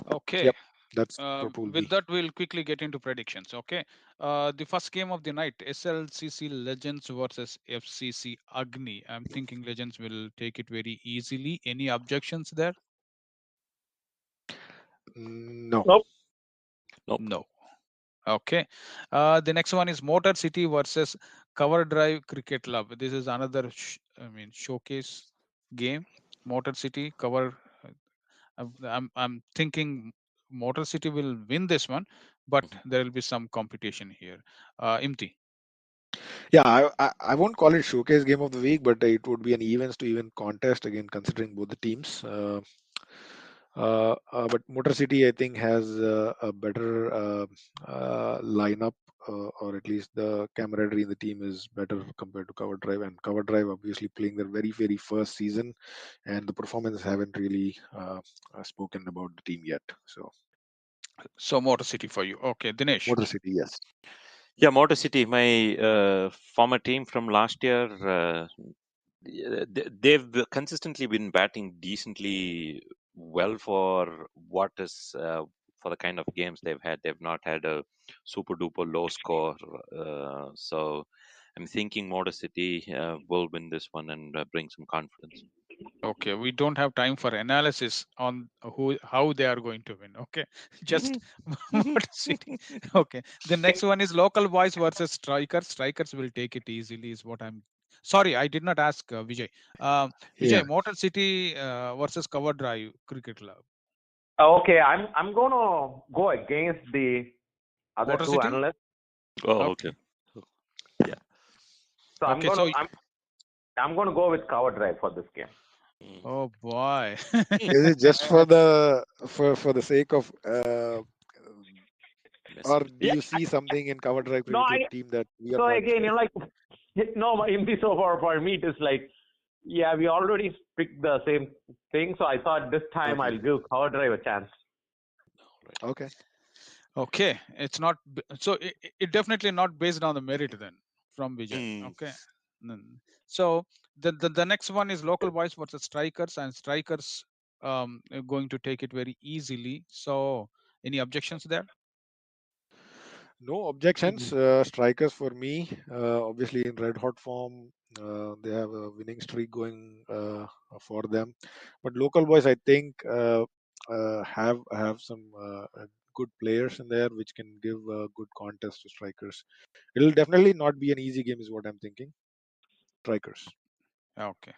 Okay. Yep, that's for Pool With B. that, we'll quickly get into predictions. Okay. The first game of the night, SLCC Legends versus FCC Agni. I'm thinking Legends will take it very easily. Any objections there? No. Nope. Nope. No. Okay. The next one is Motor City versus Cover Drive Cricket Club. This is another, showcase game. Motor City Cover. I'm thinking Motor City will win this one, but Mhm. there will be some competition here. Imti. Yeah, I won't call it showcase game of the week, but it would be an events to even contest again, considering both the teams. But Motor City, I think, has a better lineup, or at least the camaraderie in the team is better compared to Cover Drive. And Cover Drive, obviously, playing their very first season, and the performance haven't really spoken about the team yet. So, So Motor City for you. Okay, Dinesh. Motor City, yes. Yeah, Motor City, my former team from last year. They've consistently been batting decently well for what is for the kind of games they've had. They've not had a super duper low score, so I'm thinking Motor City will win this one and bring some confidence. Okay, we don't have time for analysis on how they are going to win. Okay, just Motor City. Okay, the next one is local boys versus strikers. Strikers will take it easily, is what I'm. Sorry, I did not ask VeeJay. Yeah. VeeJay, Motor City versus Cover Drive Cricket Club. Okay, I'm gonna go against the other Motor two City. analysts. Oh, okay. Okay. Yeah. So Okay. So, I'm gonna go with cover drive for this game. Mm. oh boy. Is it just for the sake of, or Messing with do Yeah. you see something in Cover Drive No, Cricket Club team that we are so not? again, like no, in this for me it is like yeah, we already picked the same thing, so I thought this time Okay. I'll give cover drive a chance. right. Okay. Okay, it's not so it definitely not based on the merit then from VeeJay. Mm. Okay. So the next one is local boys versus strikers, and strikers are going to take it very easily. So any objections there? No objections. Strikers for me, obviously in red hot form. They have a winning streak going for them. But local boys, I think, have some good players in there, which can give a good contest to strikers. It'll definitely not be an easy game, is what I'm thinking. Strikers. Okay.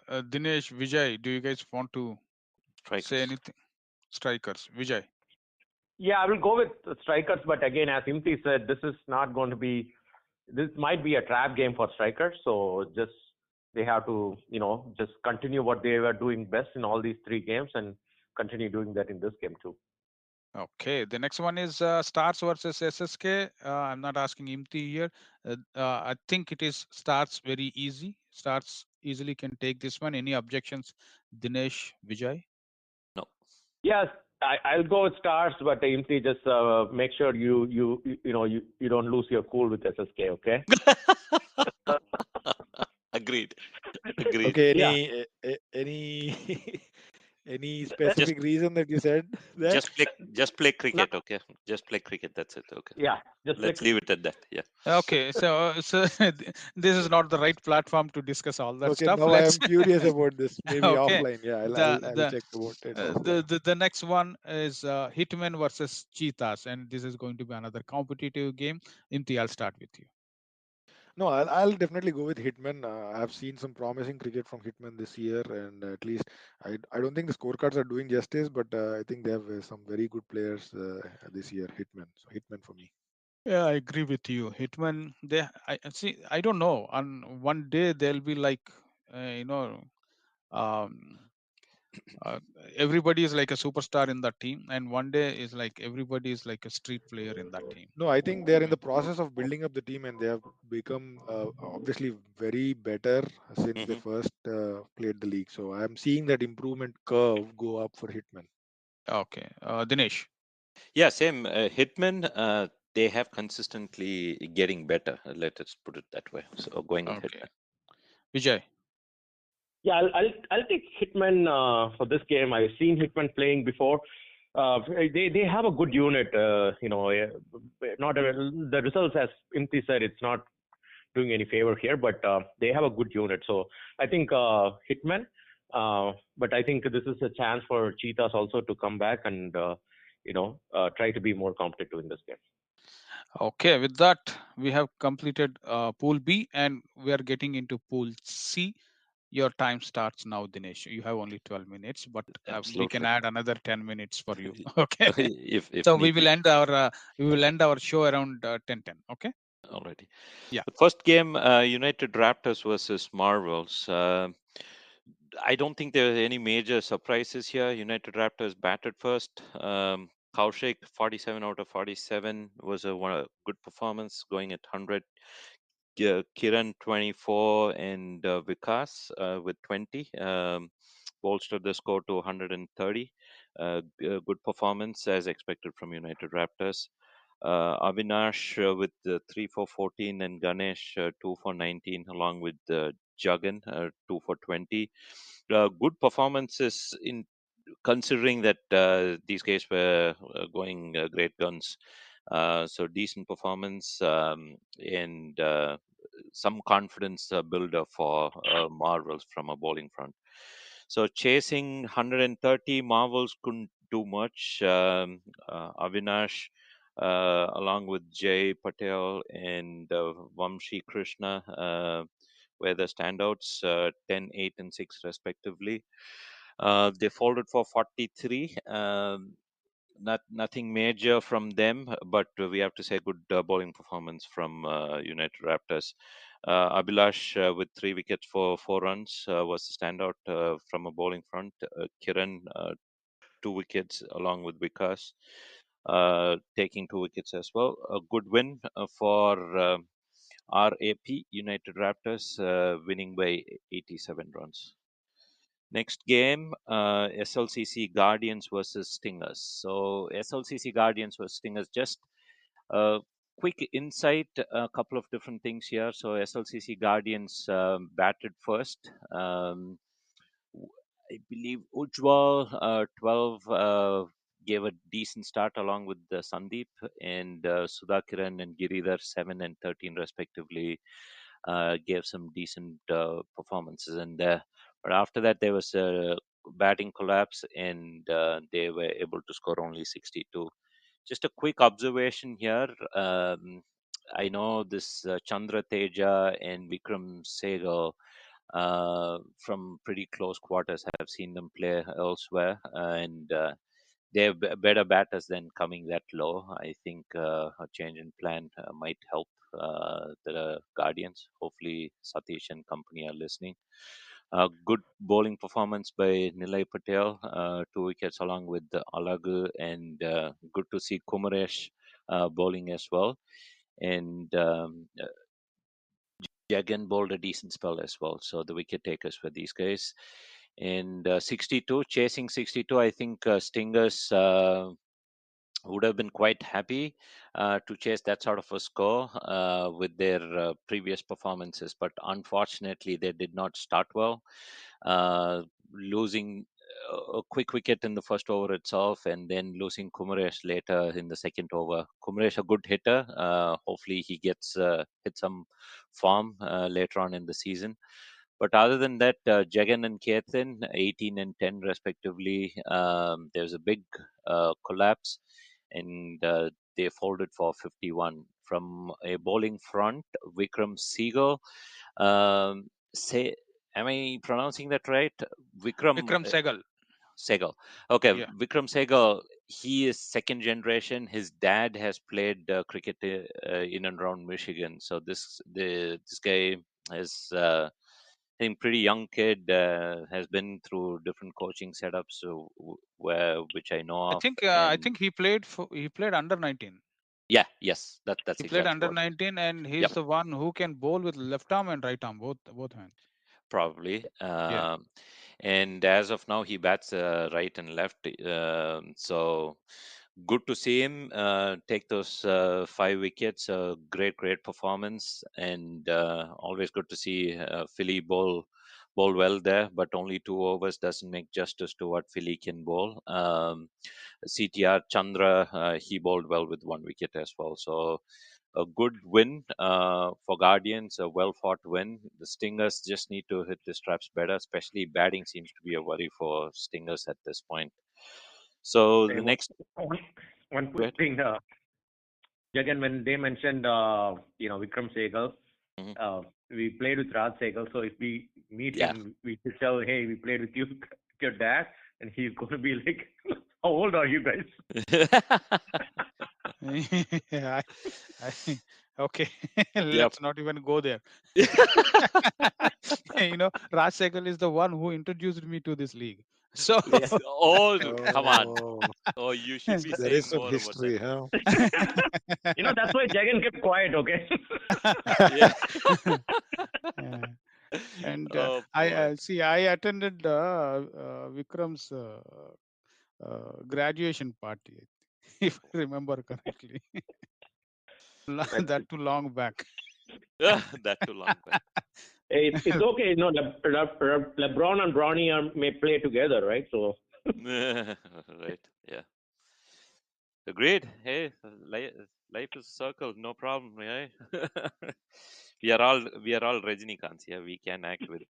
Dinesh, VeeJay, do you guys want to say Strikers. anything? Strikers, VeeJay. Yeah, I will go with the strikers, but again, as Imti said, this is not going to be this might be a trap game for strikers. So just they have to, just continue what they were doing best in all these three games and continue doing that in this game too. Okay, the next one is Stars versus SSK. I'm not asking Imti here. I think it is Stars very easy. Stars easily can take this one. Any objections, Dinesh, VeeJay? No. Yes, I'll go with Stars, but Imti, just make sure you don't lose your cool with SSK. Okay. Agreed. Agreed. Okay, Yeah. any any Just specific reason that you said that? just play No, cricket, okay? Just play cricket. That's it. Okay. yeah. Just Let's like leave it at that. Yeah. Okay, so this is not the right platform to discuss all that Okay, stuff. now I Let's am curious about this. Maybe okay. offline. Yeah, The I'll the check about it uh, offline. the next one is Hitman versus Cheetahs, and this is going to be another competitive game. Imti, I'll start with you. No, I'll definitely go with Hitman. I've seen some promising cricket from Hitman this year, and at least I don't think the scorecards are doing justice, but I think they have some very good players this year. Hitman, so Hitman for me. Yeah, I agree with you. Hitman, I see. I don't know. On one day they'll be like, you know, um, uh, everybody is like a superstar in that team, and one day is like everybody is like a street player in that team. No, I think they're in the process of building up the team, and they have become obviously very better since they Hmm. first played the league. So I'm seeing that improvement curve go up for Hitman. Okay, Dinesh. Yeah, same. Hitman, they have consistently getting better. Let us put it that way. So going with Okay, Hitman. VeeJay. Yeah, I'll take Hitman for this game. I've seen Hitman playing before. They have a good unit. Not the results, as Imti said, it's not doing any favor here, but they have a good unit. So I think Hitman. But I think this is a chance for Cheetahs also to come back and try to be more competitive in this game. Okay, with that we have completed Pool B, and we are getting into Pool C. Your time starts now, Dinesh. You have only 12 minutes, but we can Absolutely. add another 10 minutes for you. Okay. If So need be. we will end our show around 10:10. Okay. Alrighty. Yeah. The first game, United Raptors versus Marvels. I don't think there are any major surprises here. United Raptors batted first. Kaushik, 47 out of 47 was a good performance, going at 100. Kiran, 24, and Vikas with 20 bolstered the score to 130. Good performance as expected from United Raptors. Avinash with 3 for 14 and Ganesh 2 for 19, along with Jagan 2 for 20. Good performances in considering that these guys were going great guns. So decent performance and some confidence builder for Marvels from a bowling front. So chasing 130, Marvels couldn't do much. Avinash, along with Jay Patel and Vamshi Krishna, were the standouts, 10, 8, and 6 respectively. They folded for 43. Nothing major from them, but we have to say good bowling performance from United Raptors. Abhilash with 3 wickets for 4 runs was the standout from a bowling front. Kiran 2 wickets along with Vikas taking 2 wickets as well. A good win for RAP United Raptors, winning by 87 runs. Next game, SLCC Guardians versus Stingers. So SLCC Guardians versus Stingers. Just a quick insight, a couple of different things here. So SLCC Guardians batted first. I believe Ujjwal 12 gave a decent start along with Sandeep, and Sudhakiran and Giridhar 7 and 13 respectively gave some decent performances. And but after that, there was a batting collapse, and they were able to score only 62. Just a quick observation here. I know this Chandra Teja and Vikram Sehgal from pretty close quarters. Have seen them play elsewhere, and they're better batters than coming that low. I think a change in plan might help the Guardians. Hopefully, Satish and company are listening. Good bowling performance by Nilay Patel, 2 wickets along with Alagu, and good to see Kumaresh bowling as well. And Jagan bowled a decent spell as well. So the wicket takers for these guys. And 62, chasing 62, I think Stingers would have been quite happy to chase that sort of a score with their previous performances. But unfortunately, they did not start well, losing a quick wicket in the first over itself and then losing Kumaresh later in the second over. Kumaresh, a good hitter. Hopefully, he gets hit some form later on in the season. But other than that, Jagan and Ketan, 18 and 10 respectively, there's a big collapse and they folded for 51. From a bowling front, Vikram Seagal, say, am I pronouncing that right? Vikram Vikram Segal. Segal. Okay, Yeah. Vikram Segal, he is second generation. His dad has played cricket in and around Michigan. So this guy is, I think, pretty young kid, has been through different coaching setups, which I know of. I And think he played under 19. yeah, yes, that's He played exactly under what. 19, and Yep, he's the one who can bowl with left arm and right arm, both hands. probably. Yeah. And as of now, he bats right and left. So good to see him take those 5 wickets. Great performance, and always good to see Philly bowl well there. But only 2 overs doesn't make justice to what Philly can bowl. CTR Chandra, he bowled well with 1 wicket as well. So a good win for Guardians, a well fought win. The Stingers just need to hit the straps better, especially batting seems to be a worry for Stingers at this point. So Hey, the next. one Go ahead. quick thing, Jagan, when they mentioned, Vikram Segal, Mhm. we played with Raj Segal. So if we meet Yeah. him, we should tell, hey, we played with you, your dad, and he's going to be like, how old are you guys? I, okay, Yep. let's not even go there. Raj Sehgal is the one who introduced me to this league. So Yes. Oh, come on. Oh, Oh, you should be there is saying some more about that. history, huh? That's why Jagan kept quiet, okay? Yeah. Yeah. And Oh I boy. see. I attended Vikram's graduation party, if I remember correctly. That too long back. That too long back. It's okay. LeBron and Bronny may play together, right? So Right. Yeah. Agreed. Hey, life is a circle. No problem. Right? we are all Rajinikanths. Yeah, we can act with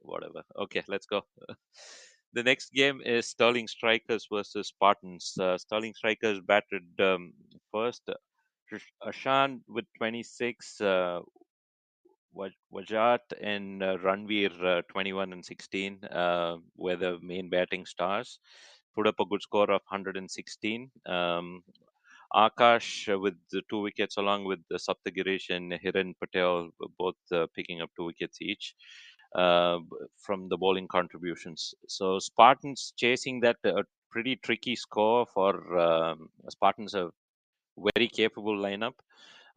whatever. Okay, let's go. The next game is Sterling Strikers versus Spartans. Sterling Strikers batted first. Shan with 26. Wajat and Ranveer 21 and 16 were the main batting stars. Put up a good score of 116. Akash with the 2 wickets, along with Saptagirish and Hiren Patel, both picking up 2 wickets each from the bowling contributions. So Spartans chasing that pretty tricky score for Spartans, a very capable lineup.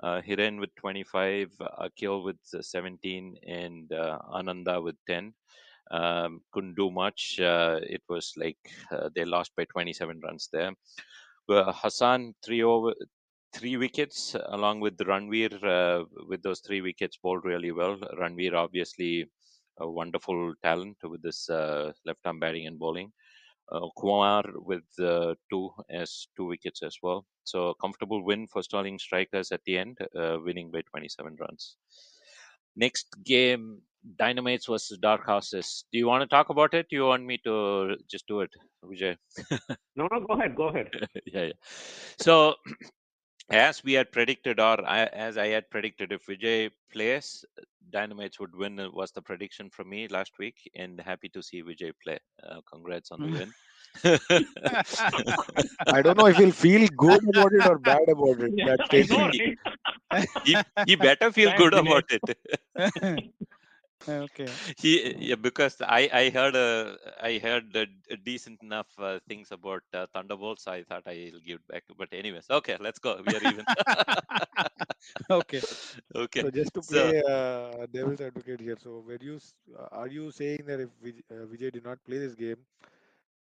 Hiren with 25, Akhil with 17, and Ananda with 10. Couldn't do much. It was like they lost by 27 runs there. Hassan 3 wickets, along with Ranveer, with those 3 wickets bowled really well. Ranveer obviously a wonderful talent with this left arm batting and bowling. Kumar with 2 wickets as well. So a comfortable win for Sterling Strikers at the end, winning by 27 runs. Next game, Dynamites versus Dark Horses. Do you want to talk about it? Do you want me to just do it, VeeJay? no, go ahead. Yeah. So as we had predicted, as I had predicted, if VeeJay plays, Dynamites would win. Was the prediction from me last week, and happy to see VeeJay play. Congrats on the win. I don't know if he'll feel good about it or bad about it. Yeah, That I know, statement. right? He better feel Thanks, good Dinesh. about it. Okay. Yeah, because I heard decent enough things about Thunderbolts. I thought I'll give it back. But anyways, okay, let's go. We are even. Okay. Okay, So just to so play devil's advocate here, so are you saying that if Vijay did not play this game,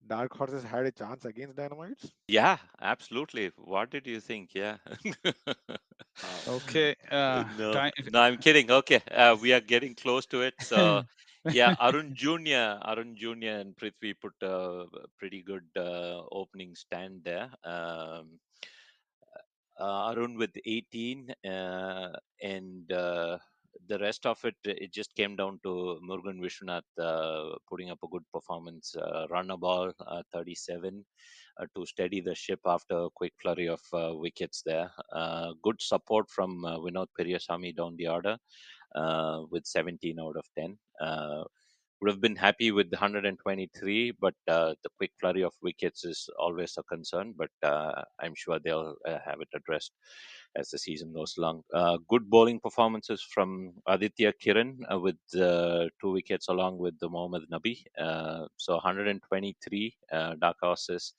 Dark Horses had a chance against Dynamites? yeah, absolutely. What did you think? Yeah. Wow. Okay. No, Time. no, I'm kidding. Okay, we are getting close to it. So, yeah, Arun Junior, and Prithvi put a pretty good opening stand there. Arun with 18, and the rest of it, it just came down to Murugan Vishwanath putting up a good performance. Run a ball, 37, to steady the ship after a quick flurry of wickets there. Good support from Vinod Periyasamy down the order with 17 out of 10. Would have been happy with 123, but the quick flurry of wickets is always a concern. But I'm sure they'll have it addressed as the season goes along. Good bowling performances from Aditya Kiran with 2 wickets along with the Mohammad Nabi. So 123 dark horses.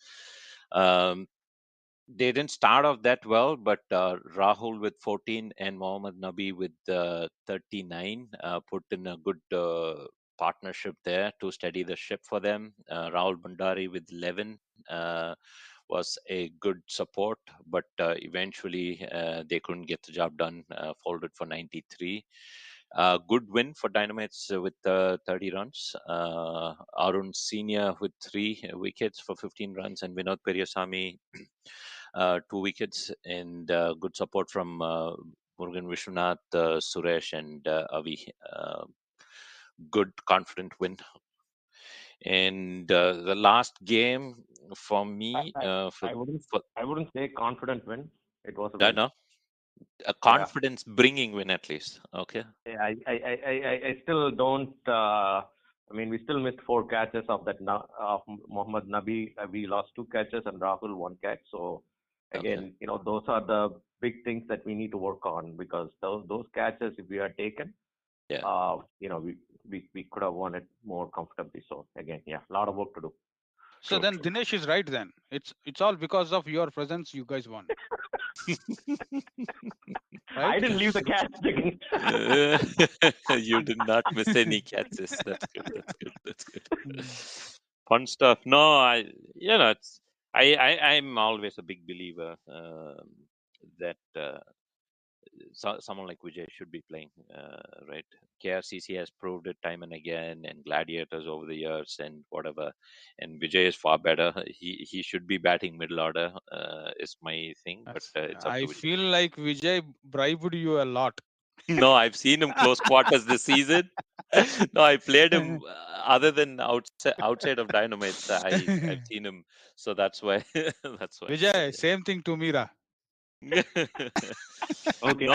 Um, they didn't start off that well, but Rahul with 14 and Mohammad Nabi with 39 put in a good partnership there to steady the ship for them. Rahul Bhandari with 11 was a good support, but eventually they couldn't get the job done, folded for 93. Good win for Dynamites with 30 runs. Arun Senior with 3 wickets for 15 runs, and Vinod Periyasamy 2 wickets, and good support from Murugan Vishwanath, Suresh, and Avi. Good, confident win. And the last game for I, me, I, for, I for wouldn't say confident win. It was a no, win. no, a Yeah. confidence bringing win at least. Okay. Yeah, I still don't. I mean, we still missed 4 catches of of Mohammad Nabi. We lost 2 catches and Rahul 1 catch. So Okay. again, those are the big things that we need to work on, because those catches, if we had taken, Yeah. we could have won it more comfortably. So again, yeah, a lot of work to do. So True. then True. Dinesh is right. Then it's all because of your presence. You guys won, I right? didn't leave the catch again. Uh, you did not miss any catches. That's good. That's good. That's good. Mm. Fun stuff. No, it's I'm always a big believer that someone like Vijay should be playing, right? KRCC has proved it time and again, and Gladiators over the years, and whatever. And Vijay is far better. He should be batting middle order. Is my thing, but it's up I to Vijay. feel like Vijay bribed you a lot. No, I've seen him close quarters this season. No, I played him other than outside of Dynamites. I've seen him, so that's why that's why. So Vijay, same thing to Mira. yeah. Okay.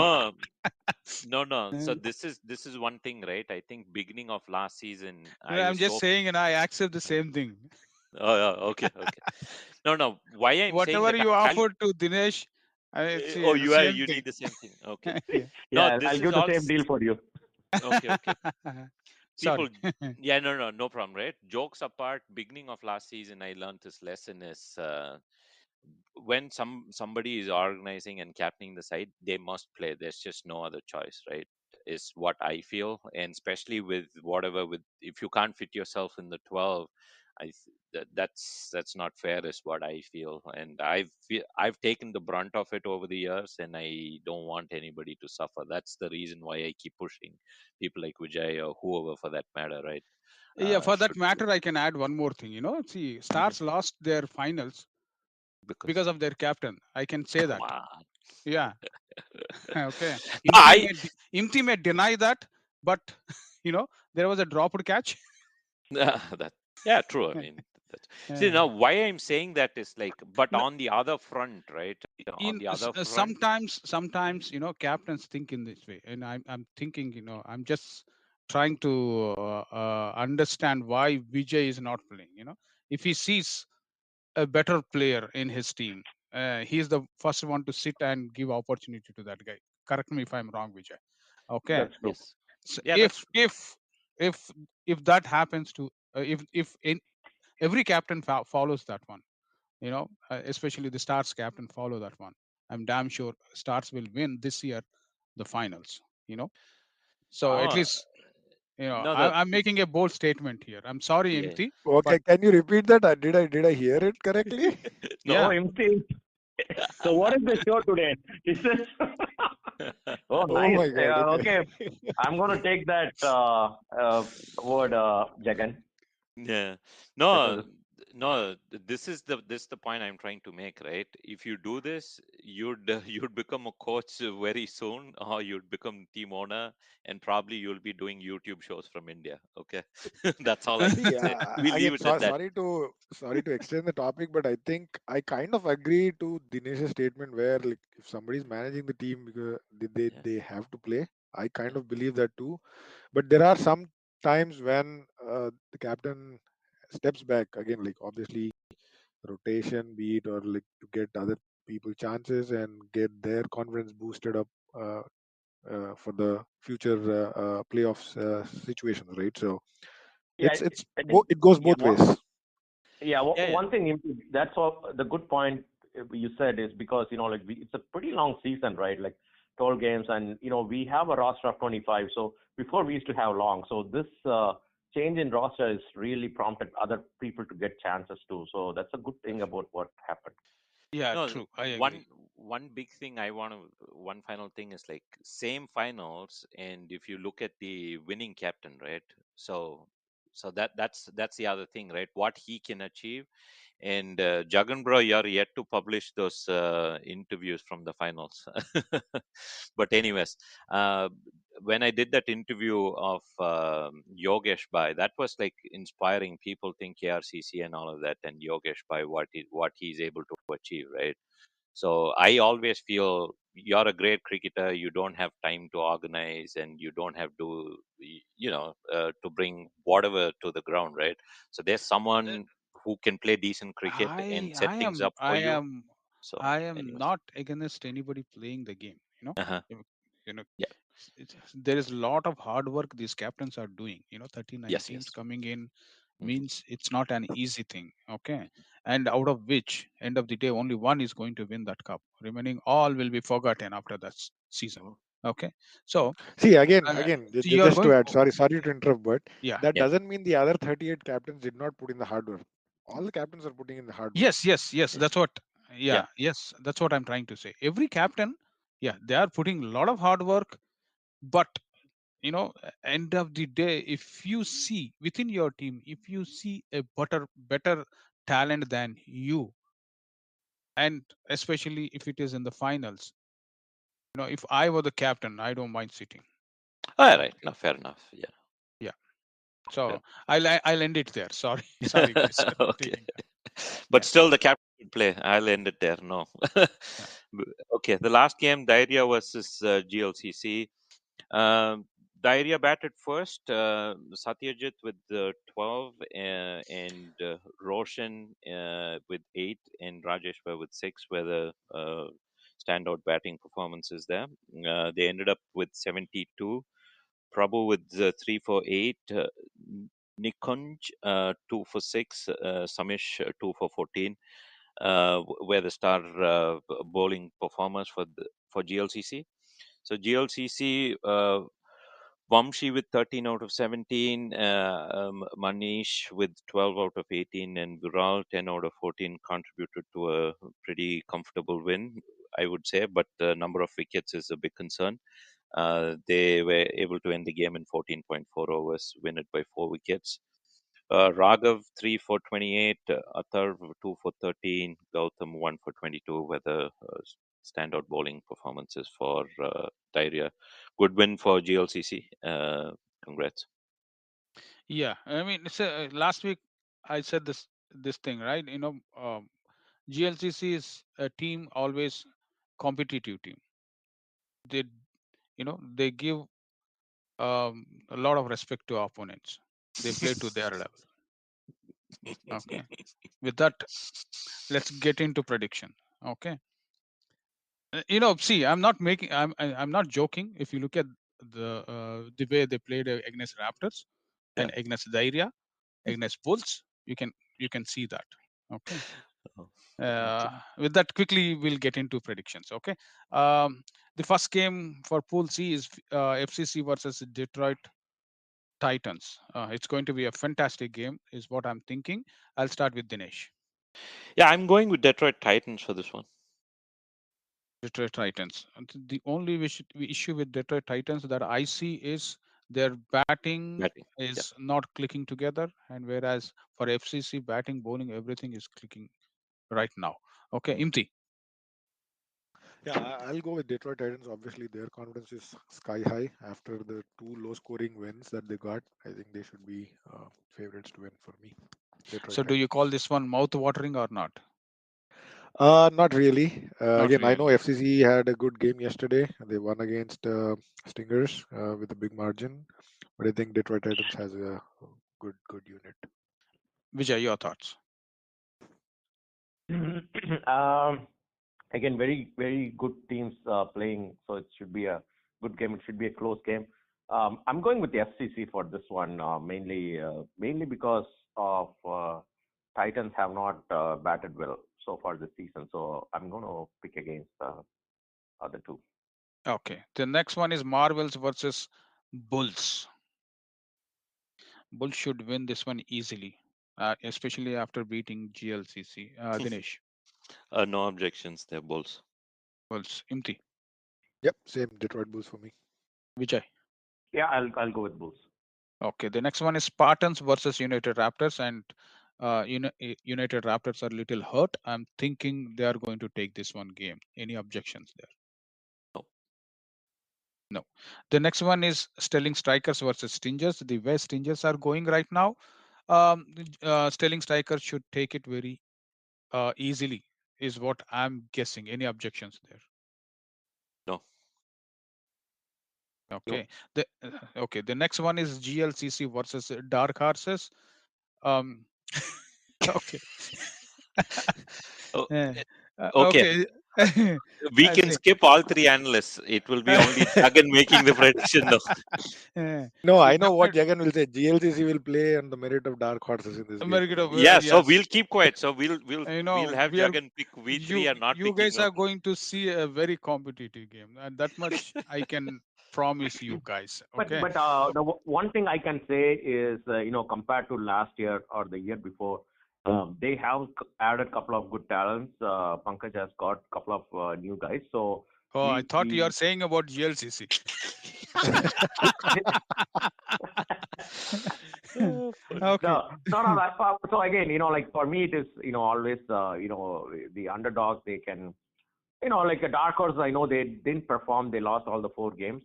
No, no. So this is one thing, right? I think beginning of last season, No, I I'm was just so. saying, and I accept the same thing. Oh, yeah, okay, okay. No, no. Why I'm saying Whatever that? you offered to Dinesh, I Oh, see the same you thing. need the same thing. Okay. Yeah. No, Yeah, I'll this is give the all. same deal for you. Okay, okay. People, Sorry. yeah, no problem, right? Jokes apart, beginning of last season, I learned this lesson is when somebody is organizing and captaining the side, they must play. There's just no other choice, right? Is what I feel, and especially with whatever with if you can't fit yourself in the 12, that's not fair, is what I feel, and I've taken the brunt of it over the years, and I don't want anybody to suffer. That's the reason why I keep pushing people like Vijay or whoever for that matter, right? Yeah, for that Should play matter, I can add one more thing. See, Mhm. Stars lost their finals Because because of their captain. I can say come that. on. Yeah. Okay. No, I Imti may deny that, but there was a dropped catch. that yeah, true. I mean, that's see Uh, now why I'm saying that is like, but no, on the other front, right? On the other front, sometimes captains think in this way, and I'm thinking, I'm just trying to understand why Vijay is not playing. If he sees a better player in his team, he's the first one to sit and give opportunity to that guy. Correct me if I'm wrong, Vijay. Okay. That's true. Yes. So Yeah, that's if that happens to if in every captain follows that one, especially the Stars captain follow that one, I'm damn sure Stars will win this year the finals. You know, so at no, least no, the I'm making a bold statement here. I'm sorry, yeah. Imti, but Okay, can you repeat that? Did I hear it correctly? Oh, yeah, No. empty. So what is the show today? Is this? Oh, Oh nice. my God. Okay. Okay, I'm going to take that word, Jagan. Yeah. That No, was this is the point I'm trying to make, right? If you do this, you'd you'd become a coach very soon, or you'd become team owner, and probably you'll be doing YouTube shows from India. Okay, that's all I See, can say. We leave again, it at that. sorry to extend the topic, but I think I kind of agree to Dinesh's statement where like if somebody is managing the team because Yeah, they have to play. I kind yeah, of believe that too. But there are some times when the captain steps back again, like obviously rotation, be it or like to get other people chances and get their confidence boosted up for the future playoffs situations, right? So yeah. I think it goes yeah. both ways. Yeah, yeah, yeah. one thing that's all the good point you said is because like it's a pretty long season, right? Like 12 games, and we have a roster of 25. So before we used to have long. So this change in roster is really prompted other people to get chances too. So that's a good thing about what happened. yeah, No, true. I one agree. one big thing I want to one final thing is like same finals, and if you look at the winning captain, right? So that's the other thing, right? What he can achieve. And Jagan bro, you're yet to publish those interviews from the finals. But anyways, uh, when I did that interview of Yogesh Bhai, that was like inspiring. People think KRCC and all of that, and Yogesh Bhai, what he's able to achieve, right? So I always feel you're a great cricketer. You don't have time to organize, and you don't have to, to bring whatever to the ground, right? So there's Uh, someone who can play decent cricket and I set I things am up for I you. am So, I am anyways, not against anybody playing the game. uh-huh. You know, you know, Yeah, there is a lot of hard work these captains are doing. 39 yes, teams yes. coming in Hmm. means it's not an easy thing. Okay, and out of which, end of the day, only one is going to win that cup. Remaining all will be forgotten after that season. Hmm. Okay, so See, again, uh, so you are just to going. add, sorry to interrupt, but Yeah. that Yeah, doesn't mean the other 38 captains did not put in the hard work. All the captains are putting in the hard work. Yes. yes, That's what. yeah. Yeah. Yes, that's what I'm trying to say. Every captain, yeah, they are putting a lot of hard work, but end of the day, if you see within your team, if you see a better talent than you, and especially if it is in the finals, if I were the captain, I don't mind sitting. All right, no, fair enough. Yeah, Yeah. fair. So I'll end it there. Sorry. Sorry guys, for Okay, taking that. but Yeah. still, the captain should play. I'll end it there. No. Yeah. Okay, the last game, Diarrhea versus GLCC. Diarrhea batted first. Satyajit with 12, and Roshan with 8, and Rajeshwar with 6 were the standout batting performances there. They ended up with 72. Prabhu with 3 for 8. Nikunj 2 for 6. Samish 2 for 14 were the star bowling performers for GLCC. So GLCC, Vamshi with 13 out of 17, Manish with 12 out of 18, and Viral 10 out of 14 contributed to a pretty comfortable win, I would say. But the number of wickets is a big concern. They were able to end the game in 14.4 overs, win it by 4 wickets. Raghav 3 for 28, Atharv 2 for 13, Gautam 1 for 22 were the standout bowling performances for Diarrhea. Good win for GLCC. Congrats. Yeah. I mean, last week I said this thing, right? GLCC is a team, always competitive team. They they give a lot of respect to opponents. They play to their level. Okay. With that, let's get into prediction. Okay. See, I'm not making. I'm not joking. If you look at the way they played against Raptors Yeah. and against Zaire, against Bulls, you can see that. Okay. Oh, okay. With that, quickly we'll get into predictions. Okay. Um, the first game for Pool C is FCC versus Detroit Titans. It's going to be a fantastic game, is what I'm thinking. I'll start with Dinesh. Yeah, I'm going with Detroit Titans for this one. Detroit Titans. And the only issue with Detroit Titans that I see is their batting Batting. Yeah. is not clicking together, and whereas for FCC, batting, bowling, everything is clicking right now. Okay, Imti. Yeah, I'll go with Detroit Titans. Obviously, their confidence is sky high after the two low-scoring wins that they got. I think they should be favorites to win for me. Detroit So, do you Titans. call this one mouth-watering or not? Not really. Not Again, I know really. FCC had a good game yesterday. They won against Stingers with a big margin, but I think Detroit Titans has a good unit. Vijay, your thoughts? um, Again, very good teams playing, so it should be a good game. It should be a close game. I'm going with the FCC for this one, mainly because of Titans have not batted well so far this season. So I'm going to pick against other two. Okay. The next one is Marvels versus Bulls. Bulls should win this one easily, especially after beating GLCC. Dinesh, No objections. They're Bulls. Bulls. Imti, Yep, same Detroit Bulls for me. Vijay. Yeah, I'll go with Bulls. Okay. The next one is Spartans versus United Raptors, and United Raptors are little hurt. I'm thinking they are going to take this one game. Any objections there? No. No. The next one is Sterling Strikers versus Stingers. The way Stingers are going right now, Sterling Strikers should take it very easily, is what I'm guessing. Any objections there? No. No. Okay. Okay. The next one is GLCC versus Dark Horses. Um, okay. Oh, Eh, okay. okay. We I can see. skip all three analysts. It will be only Jagan making the prediction now. No, I know what Definitely. Jagan will say. GLCC will play on the merit of dark horses in this game. American, Yeah, so we'll yes. keep quiet. So we'll have We are Jagan pick V3 you and not you guys picking are going to see a very competitive game, and that much I can promise you guys. But Okay. one thing I can say is, compared to last year or the year before, they have added a couple of good talents. Pankaj has got a couple of new guys. So Oh, I thought you are we saying about GLCC. Oh, funny. Okay. no. So again, like for me, it is always the underdog. They can like a dark horse. I know they didn't perform. They lost all the 4 games.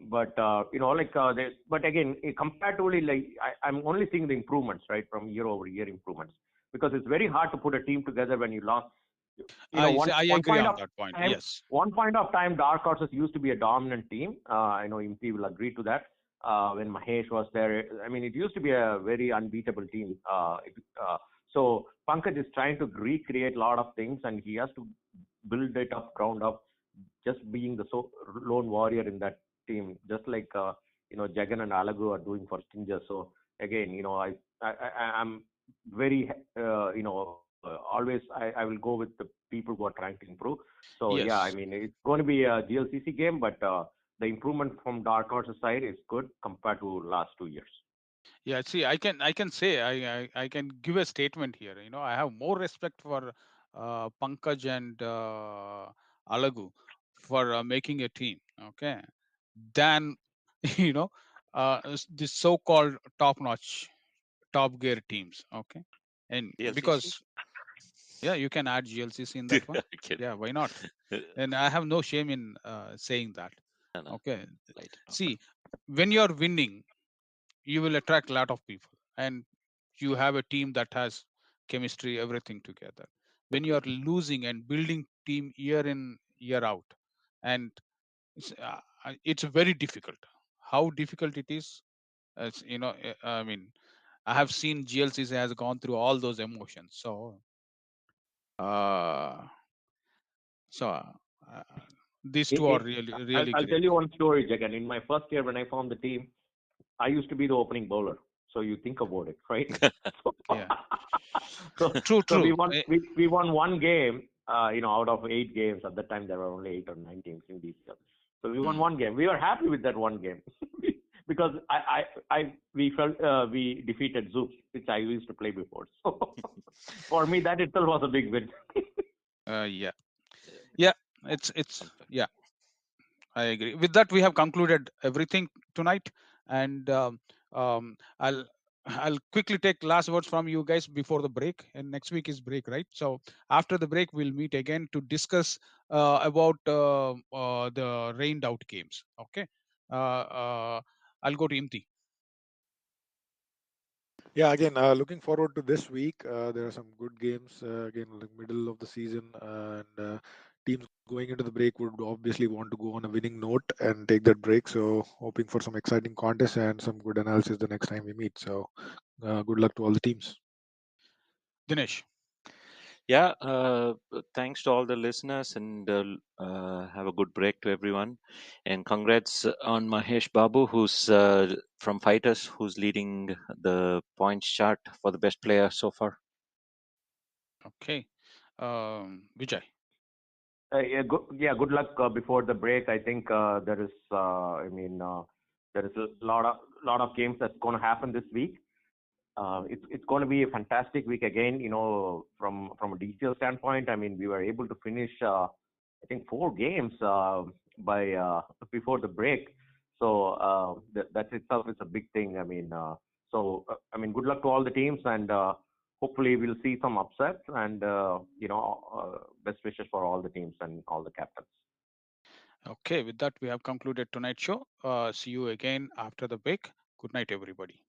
But but again, comparatively, like I'm only seeing the improvements, right, from year over year improvements, because it's very hard to put a team together when you lost. I One agree point on of that point. time, Yes. dark horses used to be a dominant team. I know Imti will agree to that. When Mahesh was there, I mean, it used to be a very unbeatable team. So Pankaj is trying to recreate a lot of things, and he has to build it up ground up, just being the lone warrior in that team, just like Jagan and Alagu are doing for Stinger. So again, I'm very always I will go with the people who are trying to improve. So yeah, I Yes. mean it's going to be a GLCC game, but the improvement from Dark Horse's side is good compared to last 2 years. Yeah. See, I can say I can give a statement here. I have more respect for Pankaj and Alagu for making a team. Okay. Than you know the so-called top-notch, top gear teams. Okay. And DLCC? because yeah, you can add GLCC in that one. Kidding. Yeah, why not? And I have no shame in saying that. No, no, Okay. light it up. See, when you're winning, you will attract a lot of people, and you have a team that has chemistry, everything together. When you are losing and building team year in year out, and it's very difficult. How difficult it is, as I mean, I have seen GLCC has gone through all those emotions. Uh, so uh, These It, two are it, really I'll, really I'll great. tell you one story, Jagan. In my first year when I formed the team, I used to be the opening bowler. So you think about it, right? So, Yeah, so, true, so we true. won we won one game, out of 8 games. At that time there were only 8 or 9 teams in DCL. So we won Mm. one game. We were happy with that one game because we felt we defeated Zeus, which I used to play before. So for me that itself was a big win. Yeah, yeah. It's yeah. I agree. With that, we have concluded everything tonight, and I'll quickly take last words from you guys before the break. And next week is break, right? So after the break, we'll meet again to discuss about the rained out games. Okay. I'll go to Imti. Yeah, again, looking forward to this week. There are some good games again, like middle of the season, and teams going into the break would obviously want to go on a winning note and take that break. So, hoping for some exciting contests and some good analysis the next time we meet. So, good luck to all the teams. Dinesh. Yeah, thanks to all the listeners, and have a good break to everyone. And congrats on Mahesh Babu, who's from Fighters, who's leading the points chart for the best player so far. Okay. VeeJay. Good luck before the break. I think there is, there is a lot of games that's going to happen this week. It's going to be a fantastic week again. From a DCL standpoint, I mean, we were able to finish, I think, 4 games by before the break. So that itself is a big thing. Good luck to all the teams, and hopefully we'll see some upsets. And best wishes for all the teams and all the captains. Okay. With that, we have concluded tonight's show. See you again after the break. Good night, everybody.